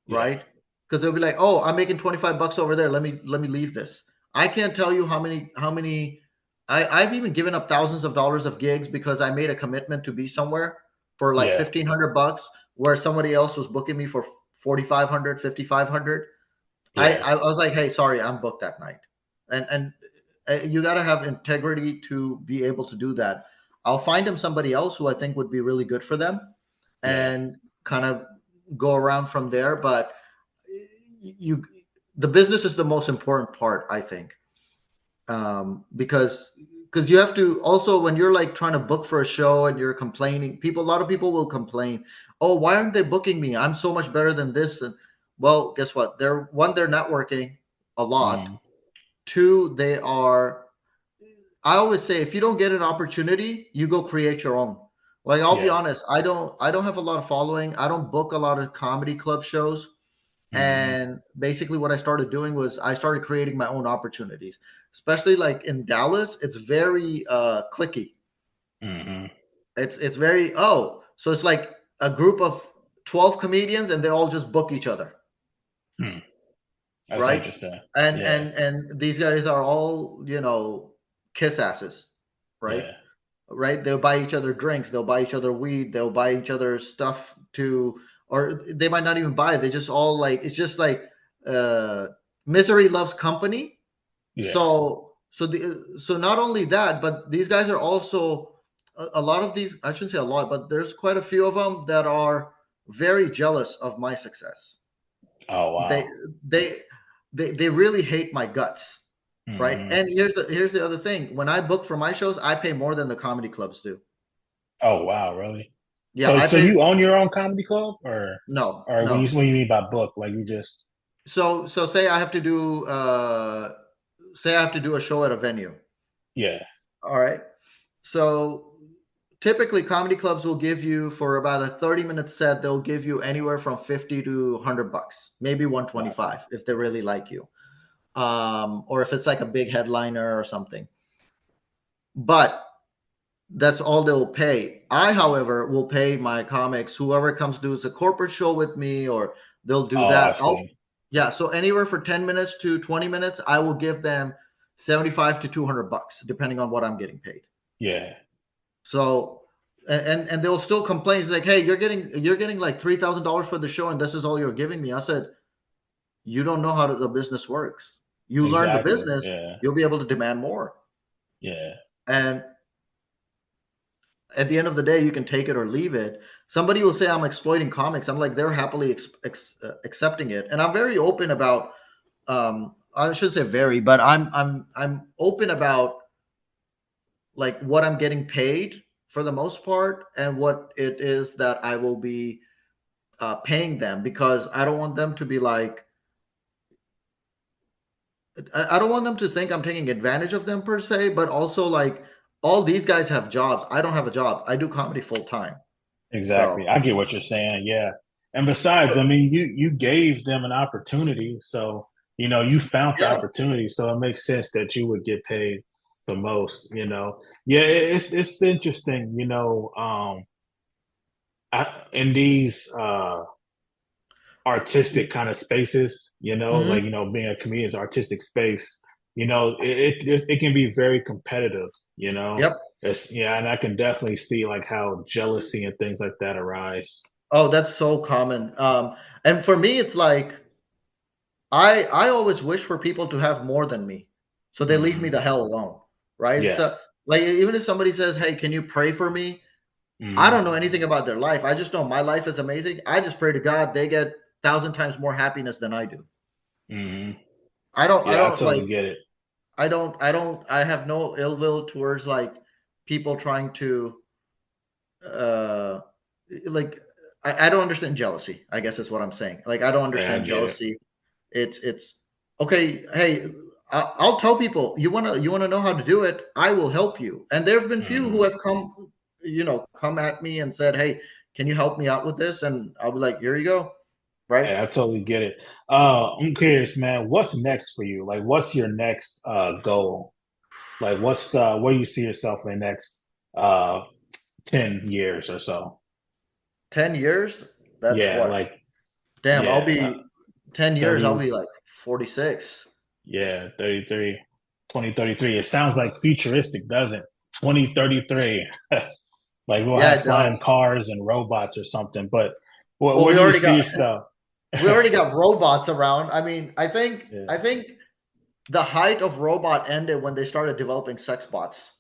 Yeah. right? Because they'll be like, "Oh, I'm making 25 bucks over there. Let me leave this." I can't tell you how many. I've even given up thousands of dollars of gigs because I made a commitment to be somewhere for like Yeah. 1,500 bucks, where somebody else was booking me for 4,500, 5,500. Yeah. I was like, "Hey, sorry, I'm booked that night," and you got to have integrity to be able to do that. I'll find them somebody else who I think would be really good for them, Yeah. and kind of go around from there. But you, the business is the most important part, I think, because you have to also, when you're like trying to book for a show and you're complaining, a lot of people will complain, oh, why aren't they booking me, I'm so much better than this. And well, guess what, they're networking a lot. Mm, Two, they are, I always say, if you don't get an opportunity, you go create your own. Like, I'll be yeah. honest, I don't have a lot of following. I don't book a lot of comedy club shows. Mm, And basically what I started doing was I started creating my own opportunities. Especially like in Dallas, it's very clicky. mm, It's very, oh, so it's like a group of 12 comedians and they all just book each other, mm. That's right? interesting. And Yeah. these guys are all, kiss asses, right? Yeah. Right? They'll buy each other drinks, they'll buy each other weed, they'll buy each other stuff to, or they might not even buy. They just all like, it's just like uh, misery loves company. Yeah. So not only that, but these guys are also a lot of these. I shouldn't say a lot, but there's quite a few of them that are very jealous of my success. Oh They wow. they they really hate my guts, right? Mm. And here's the other thing: when I book for my shows, I pay more than the comedy clubs do. Oh wow, really? Yeah, So I so pay. you own your own comedy club, No, or no. when you mean by book, like you just So say I have to do a show at a venue. yeah. All right. So typically comedy clubs will give you, for about a 30-minute set, they'll give you anywhere from 50 to 100 bucks, maybe Wow. 125 if they really like you. Or if it's like a big headliner or something. But That's all they'll pay. I, however, will pay my comics, whoever comes do a corporate show with me, or they'll do Oh, I that. I'll, see. yeah, so anywhere for 10 minutes to 20 minutes, I will give them 75 to $200, depending on what I'm getting paid. Yeah, So, and they'll still complain. It's like, hey, you're getting like $3,000 for the show, and this is all you're giving me. I said, you don't know how the business works. You learn the exactly. business, Yeah, you'll be able to demand more. yeah, And at the end of the day, you can take it or leave it. Somebody will say I'm exploiting comics. I'm like, they're happily accepting it, and I'm very open about. I shouldn't say very, but I'm open about like what I'm getting paid for the most part, and what it is that I will be paying them, because I don't want them to be like, I don't want them to think I'm taking advantage of them per se, but also like all these guys have jobs. I don't have a job. I do comedy full time. exactly. So I get what you're saying. Yeah, and besides, I mean, you gave them an opportunity, so you found the yeah. opportunity, so it makes sense that you would get paid the most. Yeah, it's interesting. In these artistic kind of spaces, like Mhm. being a comedian is artistic space. It can be very competitive. Yep. It's yeah, and I can definitely see like how jealousy and things like that arise. Oh, that's so common. And for me, it's like I always wish for people to have more than me, so they leave me Hmm. the hell alone, right? Yeah. So like even if somebody says, "Hey, can you pray for me?" I Hmm. don't know anything about their life. I just know my life is amazing. I just pray to God they get 1,000 times more happiness than I do. Hmm. I don't. I Yeah, I don't like. totally get it. I don't. I don't. I have no ill will towards like people trying to uh like. I don't understand jealousy. I guess is what I'm saying. Like I don't Yeah, I understand get it. jealousy. It's okay. Hey, I'll tell people you wanna know how to do it. I will help you. And there have been few who Hmm. have come at me and said, "Hey, can you help me out with this?" And I'll be like, "Here you go." Right? Yeah, I totally get it. I'm curious, man. What's next for you? Like, what's your next goal? Like, where you see yourself in the next uh 10 years or so? 10 years. That's Yeah, what. like Damn. I'll yeah, be 10 years. I'll 30, be like 46. yeah, 33, 2033. It sounds like futuristic, doesn't it? 2033. Like we'll Yeah, have it does. flying cars and robots or something. But Well, where do you see yourself? we already got robots around. I mean, I think Yeah. I think the height of robot ended when they started developing sex bots.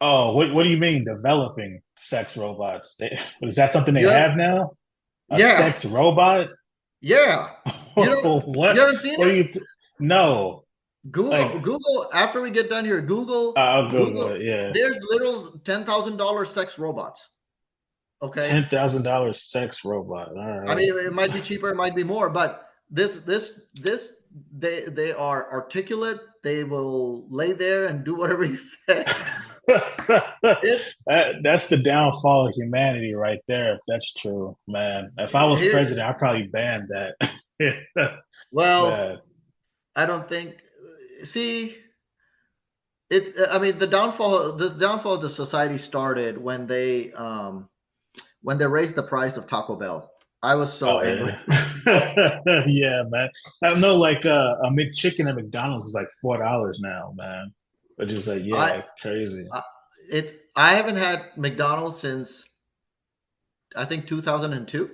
Oh, what do you mean developing sex robots? Is that something they Yeah, have now? A yeah, sex robot? yeah. You don't you What? haven't seen What are it? you? No. Google Like Google after we get done here, Google I'll Google Google it. Yeah, there's little $10,000 sex robots. Okay. $10,000 sex robot. All I right. mean it might be cheaper, it might be more, but this they are articulate, they will lay there and do whatever you say. It's That's the downfall of humanity right there. If that's true, man. If I was here president, I'd probably ban that. well, Man, I don't think see it's I mean the downfall of the society started when they raised the price of Taco Bell. I was so oh angry. yeah, yeah, man. I know, like a McChicken at McDonald's is like $4 now, man. Which is like, I, yeah, crazy. I I haven't had McDonald's since I think 2002.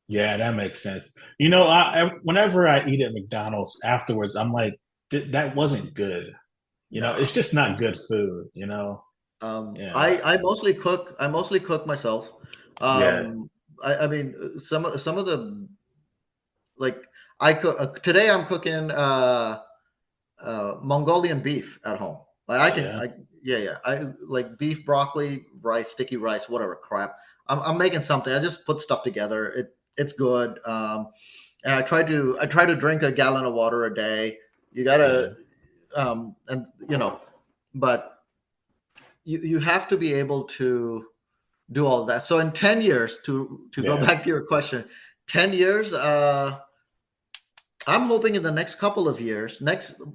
Yeah, that makes sense. Whenever I eat at McDonald's afterwards, I'm like, that wasn't good. It's No. just not good food. Yeah, I mostly cook myself. yeah, I mean some of the like I cook today I'm cooking Mongolian beef at home. Like oh yeah, yeah, yeah. I like beef, broccoli, rice, sticky rice, whatever crap. I'm making something. I just put stuff together. It's good. And I try to drink a gallon of water a day. You gotta, yeah, and but you have to be able to do all of that. So in 10 years, to go yeah. back to your question, 10 years. I'm hoping in the next couple of years,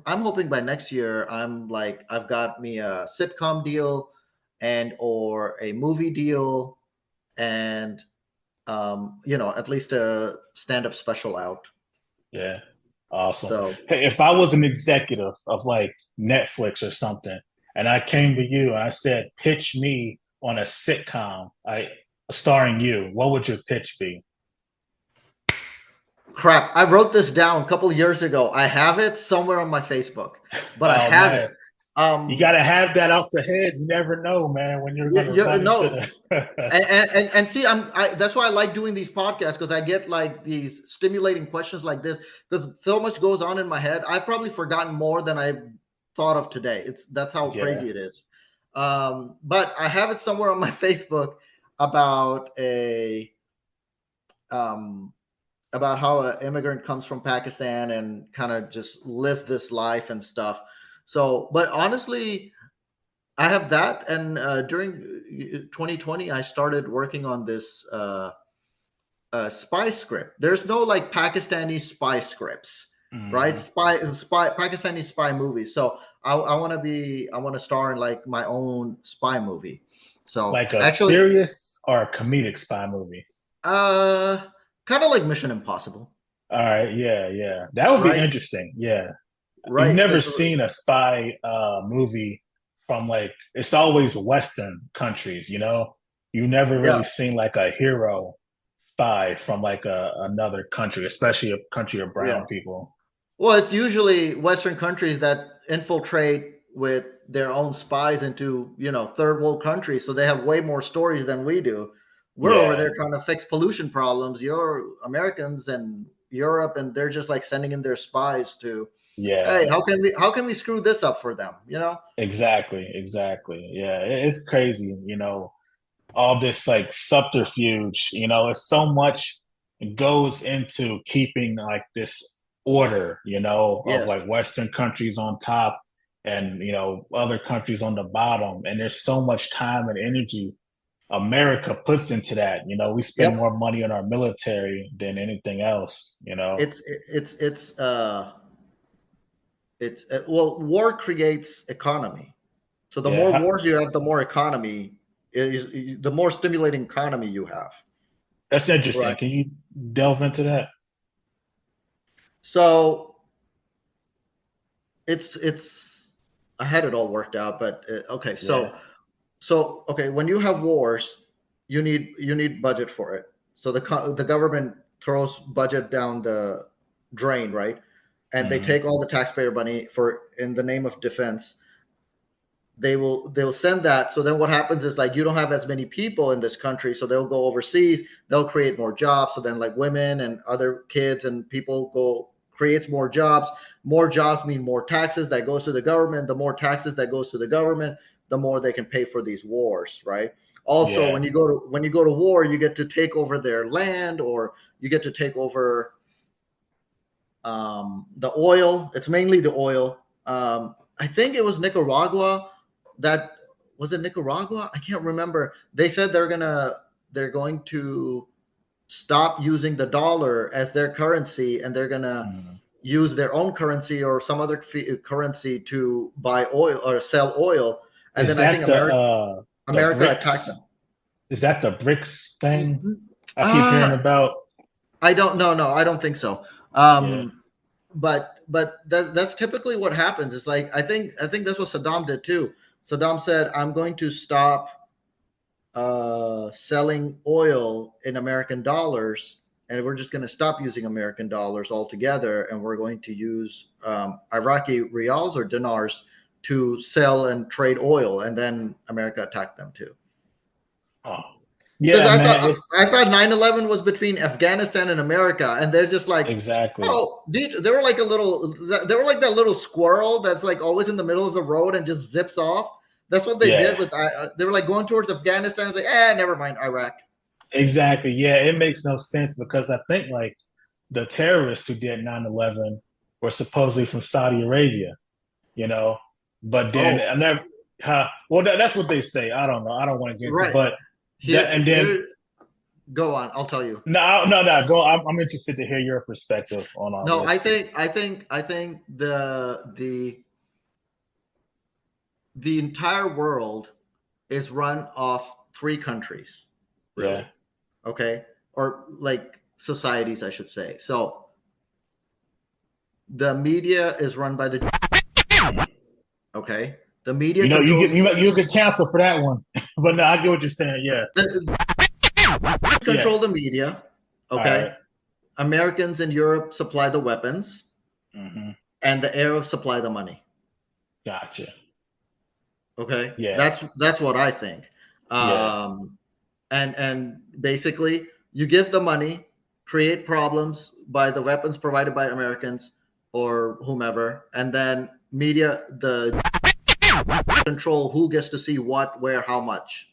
I'm hoping by next year, I've got me a sitcom deal, and or a movie deal, and at least a stand-up special out. Yeah. Awesome. So Hey, if I was an executive of like Netflix or something, and I came to you and I said, pitch me on a sitcom, starring you, what would your pitch be? crap, I wrote this down a couple of years ago. I have it somewhere on my Facebook, but I Oh have it. man, you Um, got to have that out the head. You never know, man, when you're going to run into no, the. and see, that's why I like doing these podcasts, because I get like these stimulating questions like this, because so much goes on in my head. I've probably forgotten more than I've thought of today. That's how Yeah. crazy it is. But I have it somewhere on my Facebook about a um, about how an immigrant comes from Pakistan and kind of just live this life and stuff. So, but honestly, I have that, and during 2020, I started working on this spy script. There's no like Pakistani spy scripts, right? Mhm. Pakistani spy movies. So I want to star in like my own spy movie. So Like a actually, serious or a comedic spy movie? uh, kind of like Mission Impossible, All right. Yeah. Yeah. That would be right? interesting. Yeah. You've Right. never seen a spy movie from like it's always Western countries, you know? You never Yeah. really seen like a hero spy from like another country, especially a country of Yeah. brown people. Well, it's usually Western countries that infiltrate with their own spies into, third world countries. So they have way more stories than we do. We're over Yeah, there trying to fix pollution problems. You're Americans and Europe, and they're just like sending in their spies to, yeah, hey, how can we screw this up for them? exactly, exactly. Yeah, it's crazy, all this like subterfuge, it's so much goes into keeping like this order, of Yes. like Western countries on top and, other countries on the bottom. And there's so much time and energy America puts into that. We spend Yep. more money on our military than anything else. Well, war creates economy. So the Yeah. more wars you have, the more economy the more stimulating economy you have. That's interesting. Right. Can you delve into that? So it's I had it all worked out, but okay. Yeah. So okay, when you have wars, you need budget for it. So the government throws budget down the drain, right? And they Hmm. take all the taxpayer money for in the name of defense. They'll send that. So then what happens is like you don't have as many people in this country, so they'll go overseas. They'll create more jobs. So then like women and other kids and people go creates more jobs. More jobs mean more taxes that goes to the government. The more taxes that goes to the government, the more they can pay for these wars, right? Also, Yeah. when you go to war, you get to take over their land, or you get to take over the oil. It's mainly the oil. I think it was Nicaragua. That was it. Nicaragua. I can't remember. They said they're going to stop using the dollar as their currency, and they're gonna Mhm. use their own currency or some other currency to buy oil or sell oil. And Is then I think that the America attacked BRICS? them. Is that the BRICS thing I keep hearing Uh, about? I don't know. No, I don't think so. Yeah. But that's typically what happens. It's like I think that's what Saddam did too. Saddam said, "I'm going to stop selling oil in American dollars, and we're just going to stop using American dollars altogether, and we're going to use Iraqi rials or dinars to sell and trade oil." And then America attacked them too. Oh. Because Yeah, I thought man. It's I thought 9/11 was between Afghanistan and America, and they're just like, exactly. oh, they were like they were like that little squirrel that's like always in the middle of the road and just zips off. That's what they did Yeah, with. They were like going towards Afghanistan. It's like, never mind, Iraq. exactly. Yeah, it makes no sense because I think like the terrorists who did 9/11 were supposedly from Saudi Arabia, you know, but then Oh, I never, well, that's what they say. I don't know. I don't want to get into, right. but that, and then Here, go on. I'll tell you. no, no, no. Go. I'm interested to hear your perspective on all No, I this. think I think I think the entire world is run off three countries, Yeah. really. Okay, or like societies, I should say. So the media is run by the okay. The media controls You get canceled for that one, but no, I get what you're saying. Yeah, yeah. control the media. All right. Okay, Americans in Europe supply the weapons, Mm-hmm. and the Arabs supply the money. Gotcha. Okay, Yeah, that's what I think. yeah, Um, and basically, you give the money, create problems by the weapons provided by Americans or whomever, and then media the control who gets to see what, where, how much,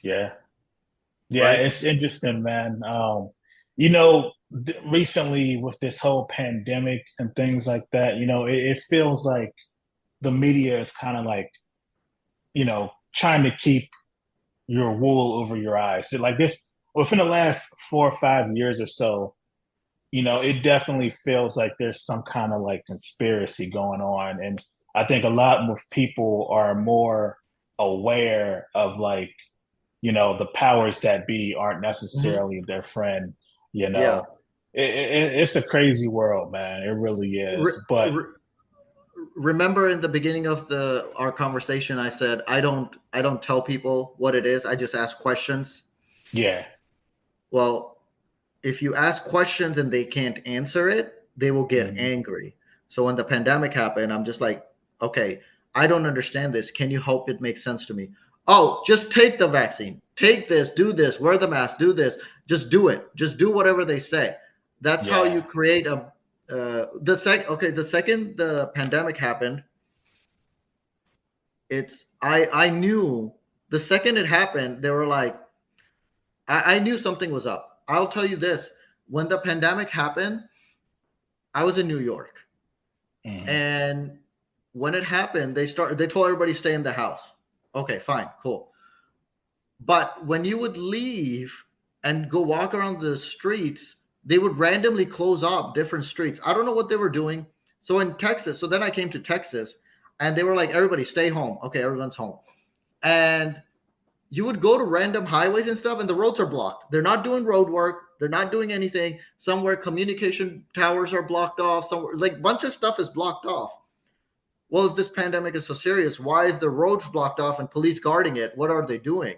yeah, yeah. right? It's interesting, man. Recently with this whole pandemic and things like that, it feels like the media is kind of like, trying to keep your wool over your eyes. So like this, within the last 4 or 5 years or so, it definitely feels like there's some kind of like conspiracy going on. And I think a lot of people are more aware of like, the powers that be aren't Mm-hmm. necessarily their friend, you Yeah. know. It's a crazy world, man. It really Re- is. But re- Remember in the beginning of the our conversation, I said I don't tell people what it is. I just ask questions. yeah, Well, if you ask questions and they can't answer it, they will get mhm. angry. So when the pandemic happened, I'm just like, okay, I don't understand this. Can you help it make sense to me? Oh, just take the vaccine. Take this, do this, wear the mask, do this. Just do it. Just do whatever they say. That's how Yeah, you create a the second the pandemic happened, I knew the second it happened, they were like, I knew something was up. I'll tell you this. When the pandemic happened, I was in New York, mhm. and when it happened, they told everybody stay in the house. Okay, fine, cool. But when you would leave and go walk around the streets, they would randomly close up different streets. I don't know what they were doing. So in Texas, so then I came to Texas, and they were like, everybody stay home. Okay, everyone's home. And you would go to random highways and stuff, and the roads are blocked. They're not doing road work. They're not doing anything. Somewhere communication towers are blocked off. Somewhere like a bunch of stuff is blocked off. Well, if this pandemic is so serious, why is the roads blocked off and police guarding it? What are they doing?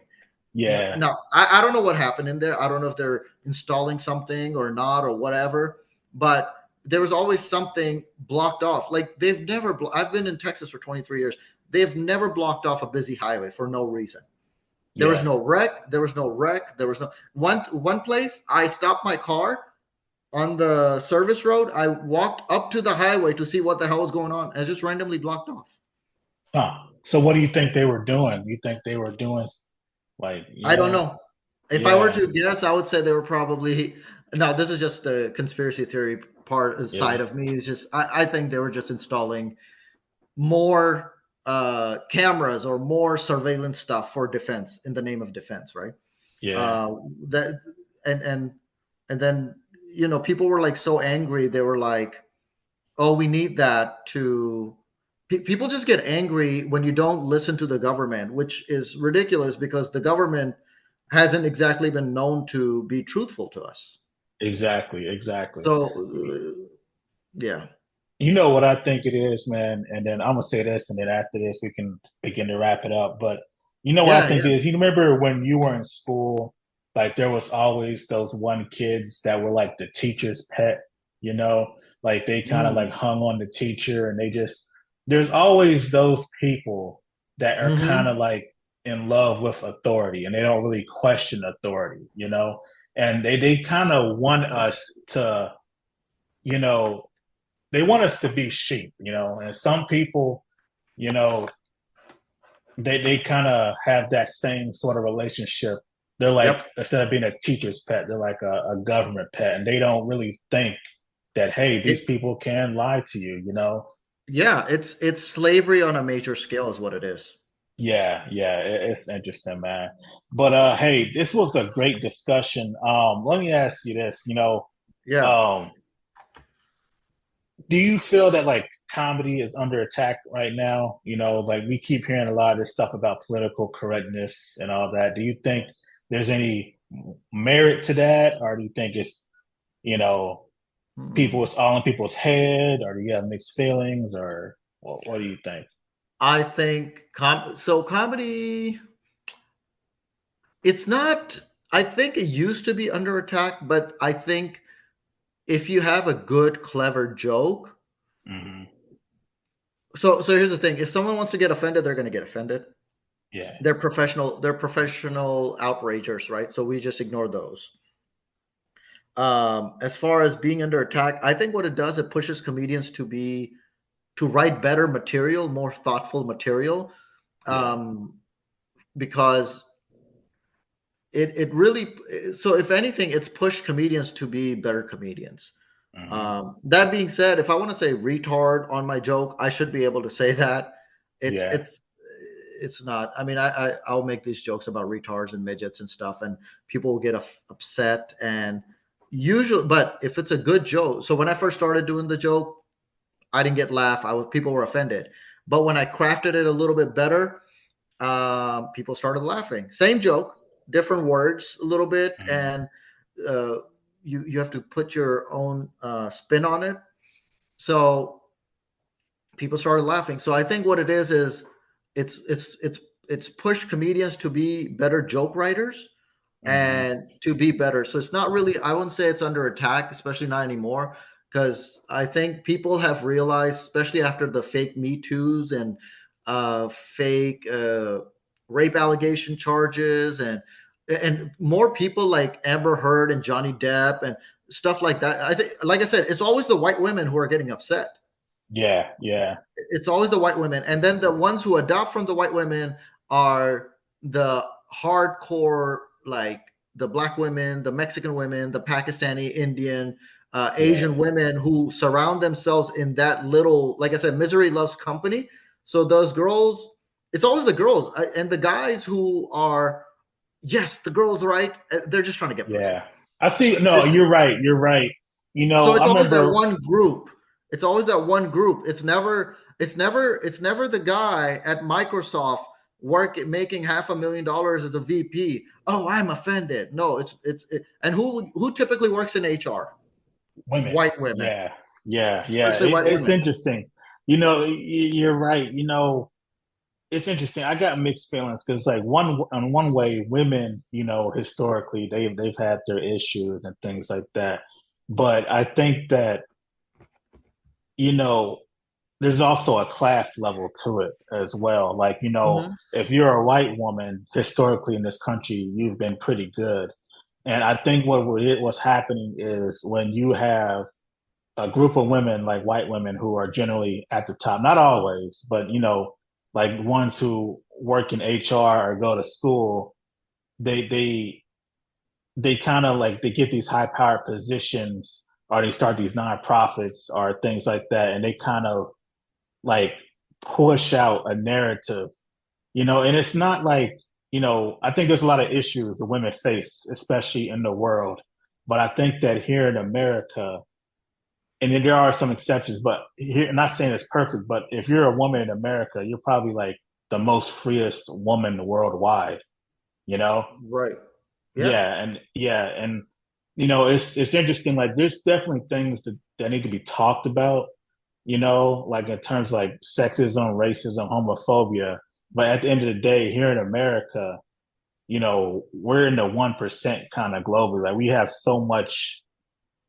Yeah, Now, I don't know what happened in there. I don't know if they're installing something or not or whatever, but there was always something blocked off. Like they've never, I've been in Texas for 23 years. They've never blocked off a busy highway for no reason. There was yeah. no wreck. There was no wreck. There was no one place. I stopped my car on the service road. I walked up to the highway to see what the hell was going on, and it's just randomly blocked off. Huh. So what do you think they were doing? You think they were doing like, I don't yeah, know. If I were yeah, to guess, I would say they were probably. Now, this is just the conspiracy theory part yeah, side of me. Is just I think they were just installing more cameras or more surveillance stuff for defense in the name of defense, right? yeah, Uh, that and and and then people were like so angry. They were like, "Oh, we need that to." People just get angry when you don't listen to the government, which is ridiculous because the government hasn't exactly been known to be truthful to us. exactly, exactly. So, yeah, You know what I think it is, man. And then I'm gonna say this, and then after this, we can begin to wrap it up. But you know what I yeah, think yeah. it is. You remember when you were in school, like there was always those one kids that were like the teacher's pet. You know, like they kind of like Mm. hung on the teacher, and they just there's always those people that are kind Mm-hmm. of like in love with authority, and they don't really question authority. And they kind of want us to, you know they want us to be sheep, and some people, you know, they kind of have that same sort of relationship. They're like, Yep. instead of being a teacher's pet, they're like a government pet, and they don't really think that, hey, these It, people can lie to you. yeah, it's slavery on a major scale is what it is. Yeah, yeah, it's interesting, man. But hey, this was a great discussion. Let me ask you this, Yeah. um, do you feel that like comedy is under attack right now? You know, like we keep hearing a lot of this stuff about political correctness and all that. Do you think there's any merit to that, or do you think it's, you know, Hmm. people's all in people's head, or do you have mixed feelings, or what do you think? I think comedy. It's not. I think it used to be under attack, but I think if you have a good, clever joke. Hmm. So here's the thing: if someone wants to get offended, they're going to get offended. Yeah, They're professional outragers, right? So we just ignore those. As far as being under attack, I think what it does, it pushes comedians to write better material, more thoughtful material, yeah. um, because it really. So if anything, it's pushed comedians to be better comedians. Hmm. That being said, if I want to say retard on my joke, I should be able to say that. It's Yeah. it's it's not. I mean, I'll make these jokes about retards and midgets and stuff, and people will get upset. And usually, but if it's a good joke, so when I first started doing the joke, I didn't get laugh. People were offended. But when I crafted it a little bit better, people started laughing. Same joke, different words a little bit, Hmm. and uh, you have to put your own spin on it. So people started laughing. So I think what it is it's it's it's it's pushed comedians to be better joke writers Hmm. and to be better. So it's not really, I wouldn't say it's under attack, especially not anymore, because I think people have realized, especially after the fake Me Too's and fake rape allegation charges, and more people like Amber Heard and Johnny Depp and stuff like that. I think, like I said, it's always the white women who are getting upset. Yeah, yeah, It's always the white women, and then the ones who adopt from the white women are the hardcore, like the black women, the Mexican women, the Pakistani, Indian, yeah, Asian women who surround themselves in that little, like I said, misery loves company. So those girls, it's always the girls, and the guys who are, yes, the girls, right, they're just trying to get pussy. yeah. I see. No, It's you're right. You're right. You so know, I it's always that remember. one group. It's always that one group. It's never the guy at Microsoft making $500,000 as a VP. Oh, I'm offended. No, and who typically works in HR? Women. White women, Yeah, yeah, yeah. especially white It's women. interesting. You know, you're right. You know, it's interesting. I got mixed feelings because, like, one way, women, you know, historically they've had their issues and things like that. But I think that, you know, there's also a class level to it as well. Like, you know, Hmm. if you're a white woman historically in this country, you've been pretty good. And I think what's happening is when you have a group of women, like white women, who are generally at the top, not always, but you know, like ones who work in HR or go to school, they they they kind of like they get these high powered positions or they start these nonprofits or things like that, and they kind of like push out a narrative, you know, and it's not like, you know, I think there's a lot of issues the women face, especially in the world. But I think that here in America, and then there are some exceptions, but here, I'm not saying it's perfect, but if you're a woman in America, you're probably like the most freest woman worldwide, you know? Right. Yeah. Yeah, and you know, it's interesting. Like, there's definitely things that need to be talked about, you know, like in terms of like sexism, racism, homophobia. But at the end of the day, here in America, you know, we're in the 1% kind of globally. Like, we have so much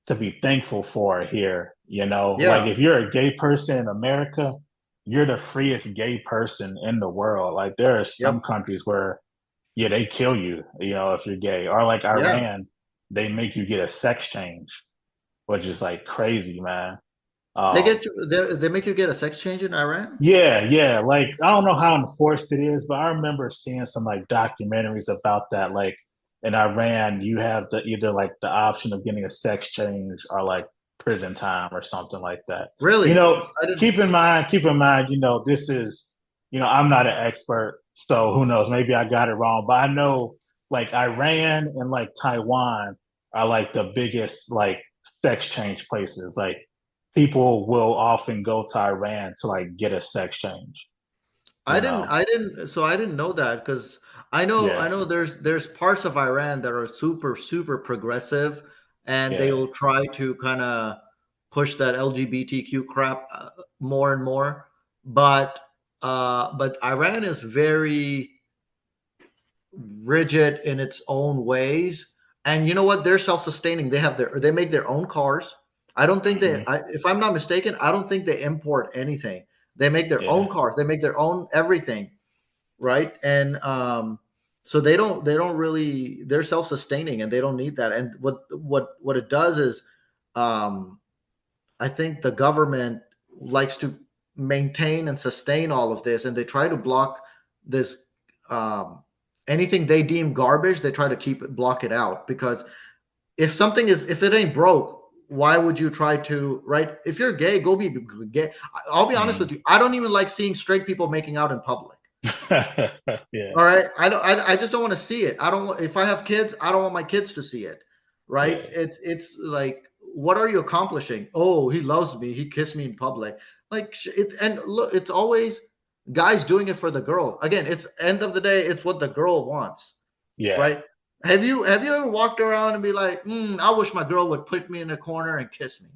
to be thankful for here, you know. Like, Yeah. if you're a gay person in America, you're the freest gay person in the world. Like, there are some Yep. countries where, yeah, they kill you, you know, if you're gay. Or like Yeah. Iran, they make you get a sex change, which is like crazy, man. They Um, get you. They make you get a sex change in Iran. yeah, yeah. Like, I don't know how enforced it is, but I remember seeing some like documentaries about that. Like, in Iran, you have the either like the option of getting a sex change or like prison time or something like that. You Really? know, I didn't. keep in mind, you know, this is, you know, I'm not an expert, so who knows? Maybe I got it wrong, but I know like Iran and like Taiwan are like the biggest like sex change places. Like, people will often go to Iran to like get a sex change. I You didn't, know? I didn't, so I didn't know that because I Yeah, know there's parts of Iran that are super, super progressive, and they yeah. will try to kind of push that LGBTQ crap more and more. But but Iran is very rigid in its own ways. And you know what? They're self-sustaining. They make their own cars. I don't think Hmm. if I'm not mistaken, I don't think they import anything. They make their own Yeah, cars. They make their own everything, right? And so they don't really, they're self-sustaining and they don't need that. And what it does is, um, I think the government likes to maintain and sustain all of this, and they try to block this. Um, Anything they deem garbage, they try to block it out, because if it ain't broke, why would you try to, right? If you're gay, go be gay. I'll be honest mm. with you. I don't even like seeing straight people making out in public. Yeah, All right, I just don't want to see it. I don't. If I have kids, I don't want my kids to see it. Right? yeah, It's like, what are you accomplishing? Oh, he loves me. He kissed me in public. Like it. And look, it's always guys doing it for the girl. Again, it's end of the day, it's what the girl wants. yeah. Right? Have you ever walked around and be like, I wish my girl would put me in a corner and kiss me?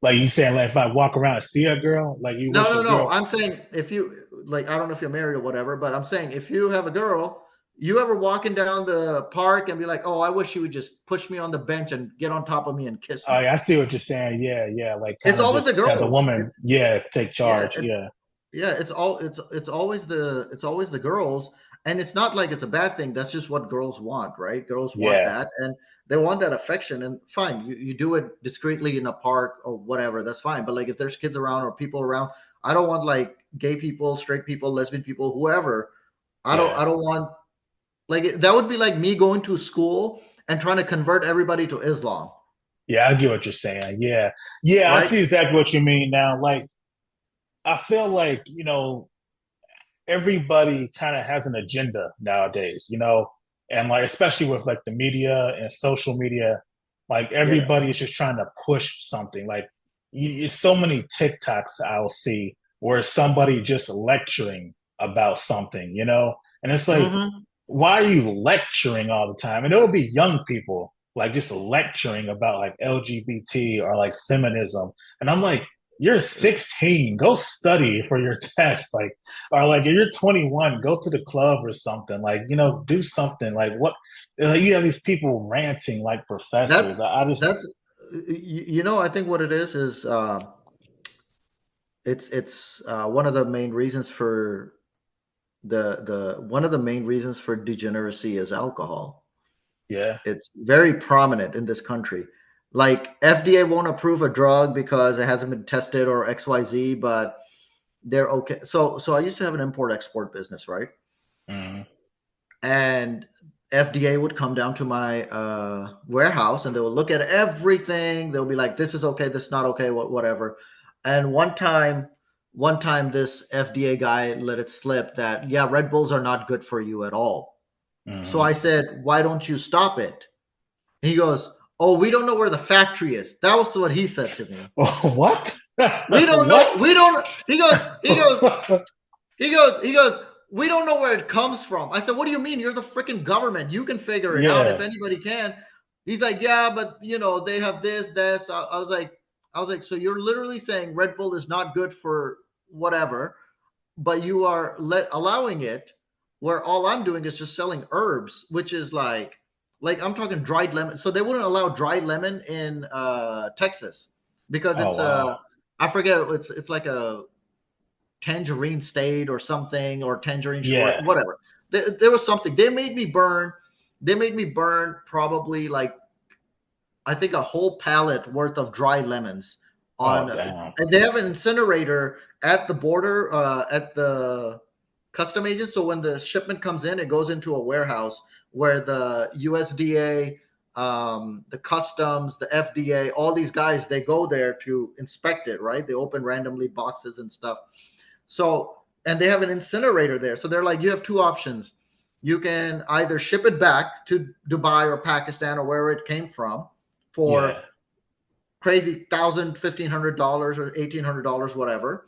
Like you saying, like if I walk around and see a girl, like you No, wish no, a no. girl. I'm saying, if you like, I don't know if you're married or whatever, but I'm saying, if you have a girl, you ever walking down the park and be like, "Oh, I wish she would just push me on the bench and get on top of me and kiss Oh, me." yeah, I see what you're saying. Yeah, yeah. Like It's kind of always the just have the girls. woman, yeah, take Yeah, charge. Yeah, it's always the girls, and it's not like it's a bad thing. That's just what girls want, right? Girls want yeah, that, and they want that affection. And fine, you do it discreetly in a park or whatever, that's fine. But like, if there's kids around or people around, I don't want like gay people, straight people, lesbian people, whoever. yeah, I don't want, like, that would be like me going to school and trying to convert everybody to Islam, yeah. I get what you're saying. Yeah, yeah. I right? see exactly what you mean now. Like I feel like everybody kind of has an agenda nowadays, and like especially with like the media and social media, like Yeah. everybody is just trying to push something. Like so many TikToks I'll see where it's somebody just lecturing about something, and it's like, Hmm. why are you lecturing all the time? And it'll be young people like just lecturing about like LGBT or like feminism, and I'm like, you're 16, go study for your test, like, or like if you're 21, go to the club or something, like, do something. Like what, like, you have these people ranting like That's professors. I just, that's I think what it is it's one of the main reasons for the one of the main reasons for degeneracy is alcohol. yeah, It's very prominent in this country. Like, FDA won't approve a drug because it hasn't been tested or XYZ, but they're okay. So I used to have an import export business, right? mm, And FDA would come down to my warehouse and they would look at everything. They'll be like, "This is okay. This is not okay. Whatever." And one time, this FDA guy let it slip that, yeah, Red Bulls are not good for you at all. So mm. I said, "Why don't you stop it?" He goes, "Oh, we don't know where the factory is." That was what he said to me. What? We don't know. What? We don't. He goes, "We don't know where it comes from." I said, "What do you mean? You're the freaking government. You can figure it out if Yeah, anybody can." He's like, "Yeah, but they have this." I was like, "So you're literally saying Red Bull is not good for whatever, but you are allowing it, where all I'm doing is just selling herbs, which is like I'm talking dried lemon. So they wouldn't allow dried lemon in Texas because oh it's wow, I forget, it's like a tangerine state or something, or tangerine shore, yeah, whatever. There was something. They made me burn probably, like, I think a whole pallet worth of dry lemons oh on, damn, and they have an incinerator at the border, at the custom agent. So when the shipment comes in, it goes into a warehouse where the USDA, the customs, the FDA, all these guys, they go there to inspect it, right? They open randomly boxes and stuff. So, and they have an incinerator there. So they're like, you have two options. You can either ship it back to Dubai or Pakistan or wherever it came from yeah, for crazy $1,000, $1,500 or $1,800, whatever,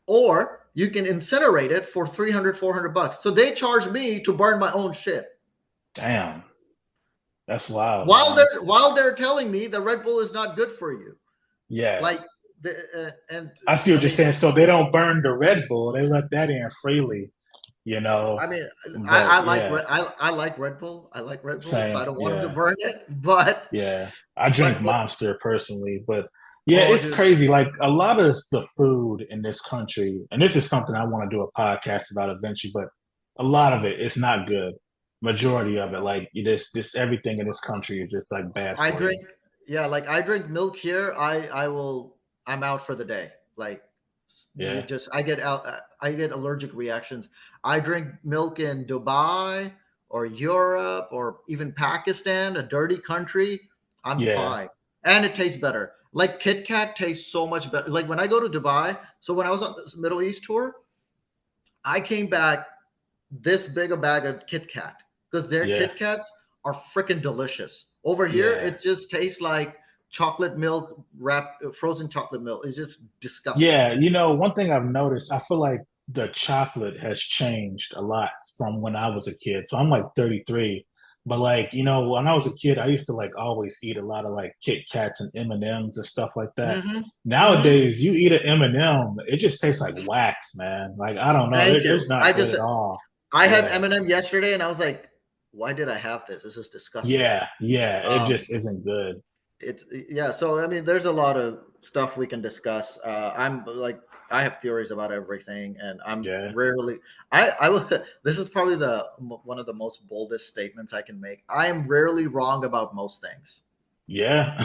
or you can incinerate it for 300, $400. So they charge me to burn my own shit. Damn, that's wild, While man. they're telling me the Red Bull is not good for you. Yeah, Like and I see I what you're mean, saying. So they don't burn the Red Bull; they let that in freely, you know. I mean, But yeah, I like Red Bull. I like Red Bull, so I same. don't want them to Yeah, burn it. But yeah. I drink but Monster personally, but yeah, oh, it's dude, crazy. Like a lot of the food in this country, and this is something I want to do a podcast about eventually. But a lot of it is not good. Majority of it, like this everything in this country is just like bad I for you. drink, yeah, like I drink milk here. I'm out for the day. Like you Yeah, just I get allergic reactions. I drink milk in Dubai or Europe or even Pakistan, a dirty country. I'm yeah, fine, and it tastes better. Like Kit Kat tastes so much better. Like when I go to Dubai. So when I was on this Middle East tour, I came back this big a bag of Kit Kat because their yeah, Kit Kats are freaking delicious. Over here, yeah. it just tastes like chocolate milk wrapped frozen chocolate milk. It's just disgusting. Yeah, one thing I've noticed, I feel like the chocolate has changed a lot from when I was a kid. So I'm like 33, but like, when I was a kid, I used to like always eat a lot of like Kit Kats and M&Ms and M's and stuff like that. Mm-hmm. Mm-hmm. Nowadays, you eat an M&M, it just tastes like wax, man. Like I don't know, Thank it's you. not good at all. I had Yeah. M&M yesterday, and I was like, why did I have this? This is disgusting. Yeah, yeah, it Um, just isn't good. it's yeah. So I mean, there's a lot of stuff we can discuss. I'm like, I have theories about everything, and I'm Yeah. rarely. I will. This is probably one of the most boldest statements I can make. I am rarely wrong about most things. Yeah.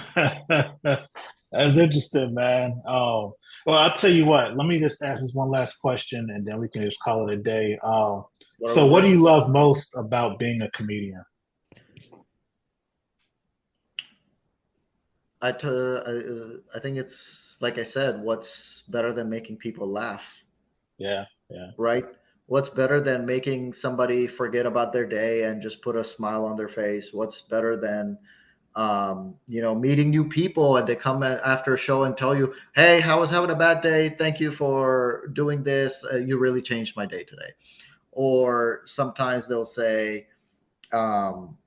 That's interesting, man. Oh, well, I'll tell you what. Let me just ask this one last question, and then we can just call it a day. What So, was what do it? you love most about being a comedian? I think it's like I said. What's better than making people laugh? Yeah, yeah, Right? What's better than making somebody forget about their day and just put a smile on their face? What's better than meeting new people and they come after a show and tell you, "Hey, I was having a bad day. Thank you for doing this. You really changed my day today." Or sometimes they'll say, um,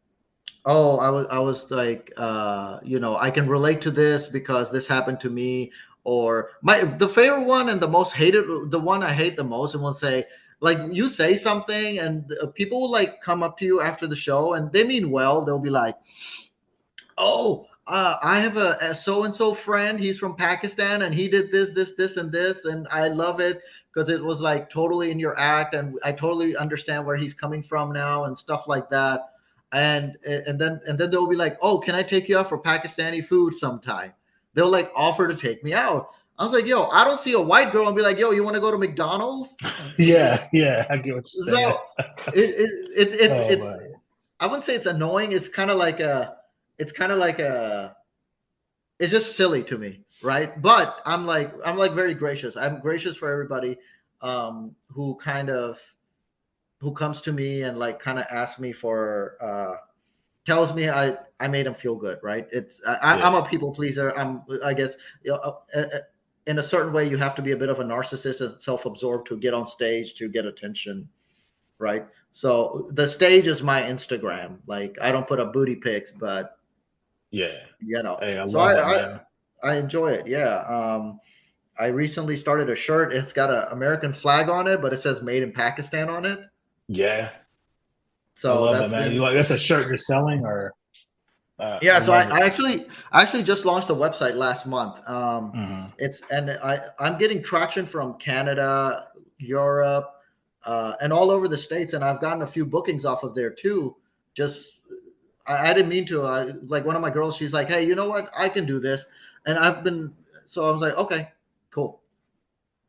"Oh, I was like, I can relate to this because this happened to me." Or the favorite one and the most hated, the one I hate the most, and will say, like, you say something and people will like come up to you after the show and they mean well. They'll be like, "Oh, I have a so and so friend. He's from Pakistan, and he did this, and this, and I love it because it was like totally in your act, and I totally understand where he's coming from now, and stuff like that." And then they'll be like, "Oh, can I take you out for Pakistani food sometime?" They'll like offer to take me out. I was like, "Yo, I don't see a white girl and be like, yo, you want to go to McDonald's?" yeah, yeah. I get what you're saying. So Oh it's man. I wouldn't say it's annoying. It's kind of like a it's just silly to me, right? But I'm like very gracious. I'm gracious for everybody who who comes to me and like kind of asks me for tells me I made them feel good, right? I'm Yeah, a people pleaser. I guess in a certain way you have to be a bit of a narcissist and self-absorbed to get on stage to get attention, right? So the stage is my Instagram. Like I don't put up booty pics, but yeah. you know. Hey, I So love it, man. I enjoy it. Yeah. I recently started a shirt. It's got an American flag on it, but it says "Made in Pakistan" on it. Yeah, I So love it, that's man. You been like that's a shirt you're selling, or I yeah. So love it. I actually just launched a website last month. Hmm. It's and I'm getting traction from Canada, Europe, and all over the states, and I've gotten a few bookings off of there too. Just I didn't mean to. Like one of my girls, she's like, "Hey, you know what? I can do this," and I've been. So I was like, "Okay, cool."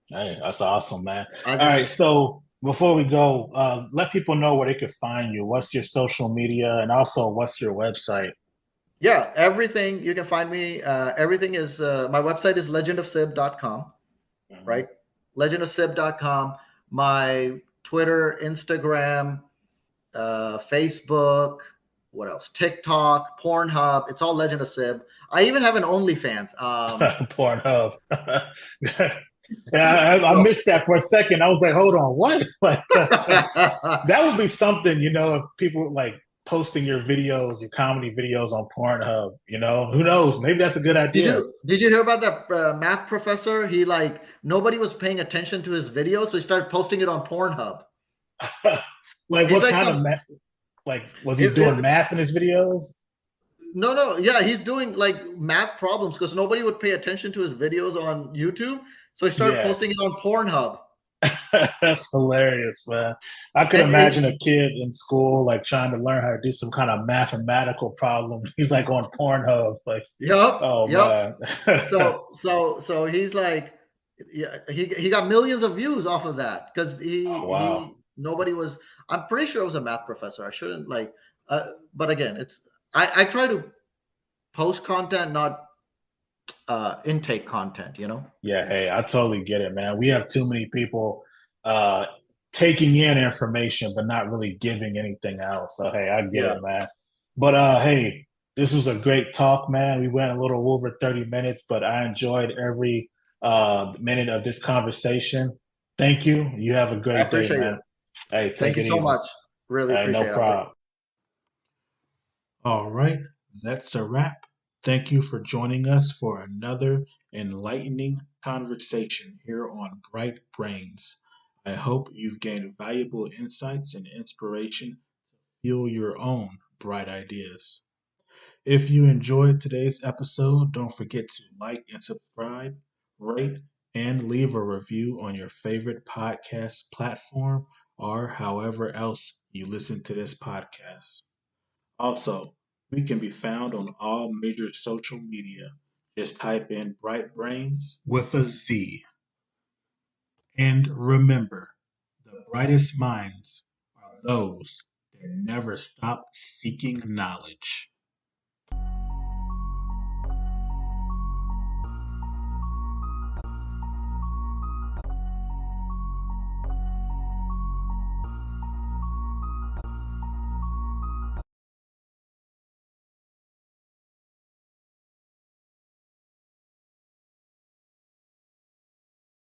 Hey, that's awesome, man. I All just right, so before we go, let people know where they could find you. What's your social media, and also what's your website? yeah, everything you can find me. Everything is my website is legendofsib.com, Mhm. right? Legendofsib.com. My Twitter, Instagram, Facebook. what else? TikTok, Pornhub. It's all Legend of Sib. I even have an OnlyFans. Pornhub. Yeah, I So, missed that for a second. I was like, hold on, what? Like, that would be something, if people like posting your videos, your comedy videos on Pornhub, who knows? Maybe that's a good idea. did you hear about that math professor? He like nobody was paying attention to his videos, so he started posting it on Pornhub. Like, He's what like kind of some math? Like, was he if, doing if, math in his videos? no, yeah, he's doing like math problems because nobody would pay attention to his videos on YouTube, so he started Yeah, posting it on Pornhub. that's hilarious, man. I could And imagine a kid in school like trying to learn how to do some kind of mathematical problem. He's like on Pornhub, like, yep, oh yep. man. So he's like, yeah, he got millions of views off of that because Oh wow. he nobody was. I'm pretty sure it was a math professor. I shouldn't like, but again, it's I try to post content, not intake content. You know. Yeah, hey, I totally get it, man. We have too many people uh taking in information but not really giving anything out. So hey, I get Yeah, it, man. But hey, this was a great talk, man. We went a little over 30 minutes, but I enjoyed every minute of this conversation. Thank you. You have a I great day, appreciate you. man. Hey, Thank take you it so easy. much. Really Hey, no appreciate it. Have a problem. All right, that's a wrap. Thank you for joining us for another enlightening conversation here on Bright Brains. I hope you've gained valuable insights and inspiration to fuel your own bright ideas. If you enjoyed today's episode, don't forget to like and subscribe, rate, and leave a review on your favorite podcast platform or however else you listen to this podcast. Also, we can be found on all major social media. Just type in Bright Brains with a Z. And remember, the brightest minds are those that never stop seeking knowledge.